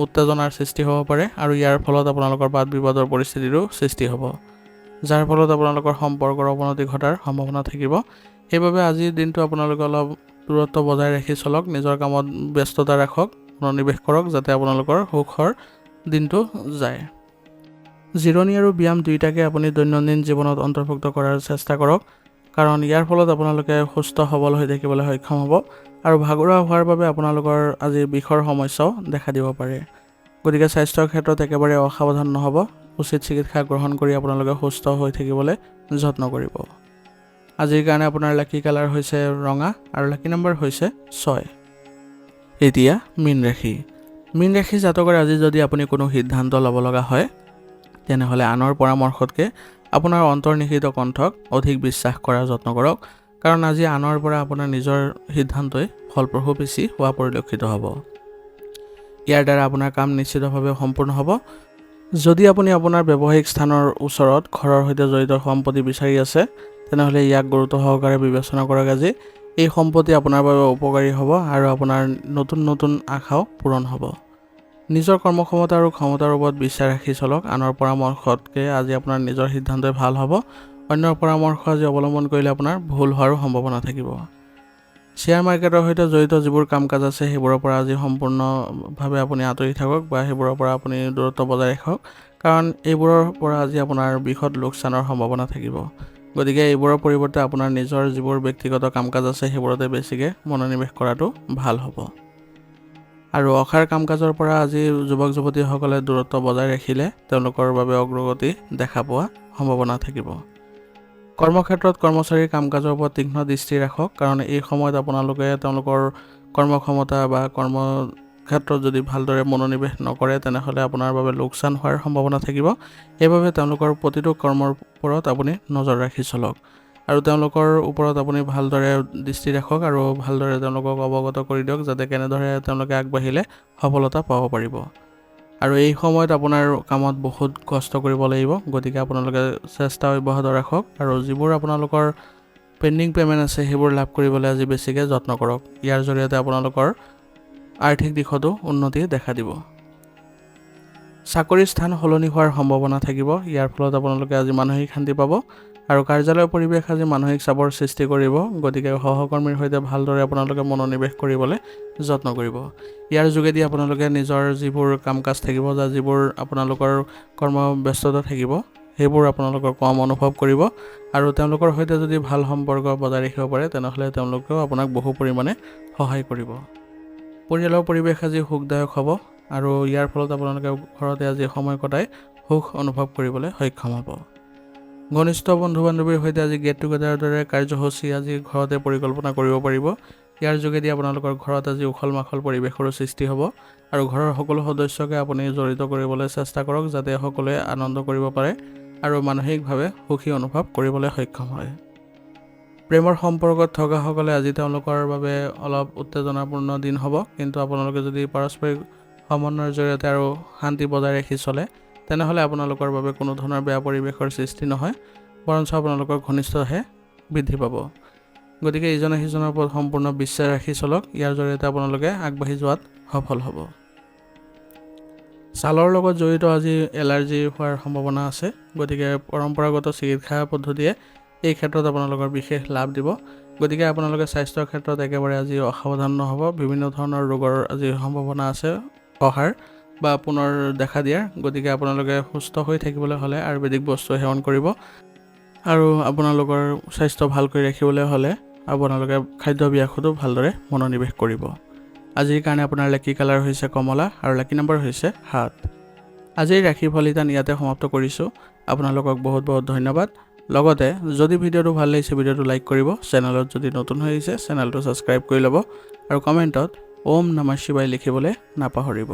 Speaker 1: উত্তেজনাৰ সৃষ্টি হ'ব পাৰে আৰু ইয়াৰ ফলত আপোনালোকৰ বাদ বিবাদৰ পৰিস্থিতিৰো সৃষ্টি হ'ব, যাৰ ফলত আপোনালোকৰ সম্পৰ্কৰ অৱনতি ঘটাৰ সম্ভাৱনা থাকিব। সেইবাবে আজিৰ দিনটো আপোনালোকে অলপ দূৰত্ব বজাই ৰাখি চলক, নিজৰ কামত ব্যস্ততা ৰাখক, মনোনিৱেশ কৰক, যাতে আপোনালোকৰ সুখৰ দিনটো যায়। জিৰণি আৰু ব্যায়াম দুয়োটাকে আপুনি দৈনন্দিন জীৱনত অন্তৰ্ভুক্ত কৰাৰ চেষ্টা কৰক, কাৰণ ইয়াৰ ফলত আপোনালোকে সুস্থ সবল হৈ থাকিবলৈ সক্ষম হ'ব আৰু ভাগৰুৱা হোৱাৰ বাবে আপোনালোকৰ আজি বিষৰ সমস্যাও দেখা দিব পাৰে। গতিকে স্বাস্থ্যৰ ক্ষেত্ৰত একেবাৰে অসাৱধান নহ'ব, উচিত চিকিৎসা গ্ৰহণ কৰি আপোনালোকে সুস্থ হৈ থাকিবলৈ যত্ন কৰিব। আজিৰ কাৰণে আপোনাৰ লাকি কালাৰ হৈছে ৰঙা আৰু লাকি নম্বৰ হৈছে 6। এতিয়া মীন ৰাশি। মীন ৰাশি জাতকৰ আজি যদি আপুনি কোনো সিদ্ধান্ত ল'ব লগা হয়, তেনেহ'লে আনৰ পৰামৰ্শতকৈ আপোনাৰ অন্তৰ্নিহিত কণ্ঠক অধিক বিশ্বাস কৰাৰ যত্ন কৰক, কাৰণ আজি আনৰ পৰা আপোনাৰ নিজৰ সিদ্ধান্তই ফলপ্ৰসূ বেছি হোৱা পৰিলক্ষিত হ'ব। ইয়াৰ দ্বাৰা আপোনাৰ কাম নিশ্চিতভাৱে সম্পূৰ্ণ হ'ব। যদি আপুনি আপোনাৰ ব্যৱসায়িক স্থানৰ ওচৰত ঘৰৰ সৈতে জড়িত সম্পত্তি বিচাৰি আছে, তেনেহ'লে ইয়াক গুৰুত্ব সহকাৰে বিবেচনা কৰক। আজি এই সম্পত্তি আপোনাৰ বাবে উপকাৰী হ'ব আৰু আপোনাৰ নতুন নতুন আশাও পূৰণ হ'ব। নিজৰ কৰ্মক্ষমতা আৰু ক্ষমতাৰ ওপৰত বিশ্বাস ৰাখি চলক, আনৰ পৰামৰ্শতকৈ আজি আপোনাৰ নিজৰ সিদ্ধান্তই ভাল হ'ব। অন্যৰ পৰামৰ্শ আজি অৱলম্বন কৰিলে আপোনাৰ ভুল হোৱাৰো সম্ভাৱনা থাকিব। শ্বেয়াৰ মাৰ্কেটৰ সৈতে জড়িত যিবোৰ কাম কাজ আছে সেইবোৰৰ পৰা আজি সম্পূৰ্ণভাৱে আপুনি আঁতৰি থাকক বা সেইবোৰৰ পৰা আপুনি দূৰত্ব বজাই ৰাখক, কাৰণ এইবোৰৰ পৰা আজি আপোনাৰ বৃহৎ লোকচানৰ সম্ভাৱনা থাকিব। গতিকে এইবোৰৰ পৰিৱৰ্তে আপোনাৰ নিজৰ যিবোৰ ব্যক্তিগত কাম কাজ আছে সেইবোৰতে বেছিকৈ মনোনিৱেশ কৰাটো ভাল হ'ব। আৰু অসাৰ কাম কাজৰ পৰা আজি যুৱক যুৱতীসকলে দূৰত্ব বজাই ৰাখিলে তেওঁলোকৰ বাবে অগ্ৰগতি দেখা পোৱা সম্ভাৱনা থাকিব। কৰ্মক্ষেত্ৰত কৰ্মচাৰীৰ কাম কাজৰ ওপৰত তীক্ষ্ণ দৃষ্টি ৰাখক, কাৰণ এই সময়ত আপোনালোকে তেওঁলোকৰ কৰ্মক্ষমতা বা কৰ্মক্ষেত্ৰত যদি ভালদৰে মনোনিৱেশ নকৰে তেনেহ'লে আপোনাৰ বাবে লোকচান হোৱাৰ সম্ভাৱনা থাকিব। সেইবাবে তেওঁলোকৰ প্ৰতিটো কৰ্মৰ ওপৰত আপুনি নজৰ ৰাখি চলক আৰু তেওঁলোকৰ ওপৰত আপুনি ভালদৰে দৃষ্টি ৰাখক আৰু ভালদৰে তেওঁলোকক অৱগত কৰি দিয়ক, যাতে কেনেদৰে তেওঁলোকে আগবাঢ়িলে সফলতা পাব পাৰিব। আৰু এই সময়ত আপোনাৰ কামত বহুত কষ্ট কৰিব লাগিব, গতিকে আপোনালোকে চেষ্টা অব্যাহত ৰাখক আৰু যিবোৰ আপোনালোকৰ পেণ্ডিং পে'মেণ্ট আছে সেইবোৰ লাভ কৰিবলৈ আজি বেছিকৈ যত্ন কৰক। ইয়াৰ জৰিয়তে আপোনালোকৰ আৰ্থিক দিশতো উন্নতি দেখা দিব। চাকৰিৰ স্থান সলনি হোৱাৰ সম্ভাৱনা থাকিব, ইয়াৰ ফলত আপোনালোকে আজি মানসিক শান্তি পাব আৰু কাৰ্যালয়ৰ পৰিৱেশ আজি মানসিক চাপৰ সৃষ্টি কৰিব, গতিকে সহকৰ্মীৰ সৈতে ভালদৰে আপোনালোকে মনোনিৱেশ কৰিবলৈ যত্ন কৰিব। ইয়াৰ যোগেদি আপোনালোকে নিজৰ যিবোৰ কাম কাজ থাকিব বা যিবোৰ আপোনালোকৰ কৰ্মব্যস্ততা থাকিব সেইবোৰ আপোনালোকৰ কম অনুভৱ কৰিব আৰু তেওঁলোকৰ সৈতে যদি ভাল সম্পৰ্ক বজাই ৰাখিব পাৰে তেনেহ'লে তেওঁলোকেও আপোনাক বহু পৰিমাণে সহায় কৰিব। পৰিয়ালৰ পৰিৱেশ আজি সুখদায়ক হ'ব আৰু ইয়াৰ ফলত আপোনালোকে ঘৰতে আজি সময় কটাই সুখ অনুভৱ কৰিবলৈ সক্ষম হ'ব। ঘনিষ্ঠ বন্ধু বান্ধৱীৰ সৈতে আজি গেট টুগেডাৰৰ দৰে কাৰ্যসূচী আজি ঘৰতে পৰিকল্পনা কৰিব পাৰিব। ইয়াৰ যোগেদি আপোনালোকৰ ঘৰত আজি উখল মাখল পৰিৱেশৰো সৃষ্টি হ'ব আৰু ঘৰৰ সকলো সদস্যকে আপুনি জড়িত কৰিবলৈ চেষ্টা কৰক, যাতে সকলোৱে আনন্দ কৰিব পাৰে আৰু মানসিকভাৱে সুখী অনুভৱ কৰিবলৈ সক্ষম হয়। প্ৰেমৰ সম্পৰ্কত থকাসকলে আজি তেওঁলোকৰ বাবে অলপ উত্তেজনাপূৰ্ণ দিন হ'ব, কিন্তু আপোনালোকে যদি পাৰস্পৰিক সমন্বয়ৰ জৰিয়তে আৰু শান্তি বজাই ৰাখি চলে তেনেহ'লে আপোনালোকৰ বাবে কোনো ধৰণৰ বেয়া পৰিৱেশৰ সৃষ্টি নহয়, বৰঞ্চ আপোনালোকৰ ঘনিষ্ঠতাহে বৃদ্ধি পাব। গতিকে ইজনে সিজনৰ ওপৰত সম্পূৰ্ণ বিশ্বাস ৰাখি চলক। ইয়াৰ জৰিয়তে আপোনালোকে আগবাঢ়ি যোৱাত সফল হ'ব। ছালৰ লগত জড়িত আজি এলাৰ্জি হোৱাৰ সম্ভাৱনা আছে। গতিকে পৰম্পৰাগত চিকিৎসা পদ্ধতিয়ে এই ক্ষেত্ৰত আপোনালোকৰ বিশেষ লাভ দিব। গতিকে আপোনালোকে স্বাস্থ্যৰ ক্ষেত্ৰত একেবাৰে আজি অসাৱধান নহ'ব। বিভিন্ন ধৰণৰ ৰোগৰ আজি সম্ভাৱনা আছে অহাৰ বা পুনৰ দেখা দিয়াৰ। গতিকে আপোনালোকে সুস্থ হৈ থাকিবলৈ হ'লে আয়ুৰ্বেদিক বস্তু সেৱন কৰিব আৰু আপোনালোকৰ স্বাস্থ্য ভাল কৰি ৰাখিবলৈ হ'লে আপোনালোকে খাদ্যাভ্যাসতো ভালদৰে মনোনিৱেশ কৰিব। আজিৰ কাৰণে আপোনাৰ লাকি কালাৰ হৈছে কমলা আৰু লাকি নম্বৰ হৈছে 7। আজিৰ ৰাশি ফলিতান ইয়াতে সমাপ্ত কৰিছোঁ। আপোনালোকক বহুত বহুত ধন্যবাদ। লগতে যদি ভিডিঅ'টো ভাল লাগিছে ভিডিঅ'টো লাইক কৰিব, চেনেলত যদি নতুন হৈ আহিছে চেনেলটো ছাবস্ক্ৰাইব কৰি ল'ব আৰু কমেণ্টত ওম নমঃ শিৱায় লিখিবলৈ নাপাহৰিব।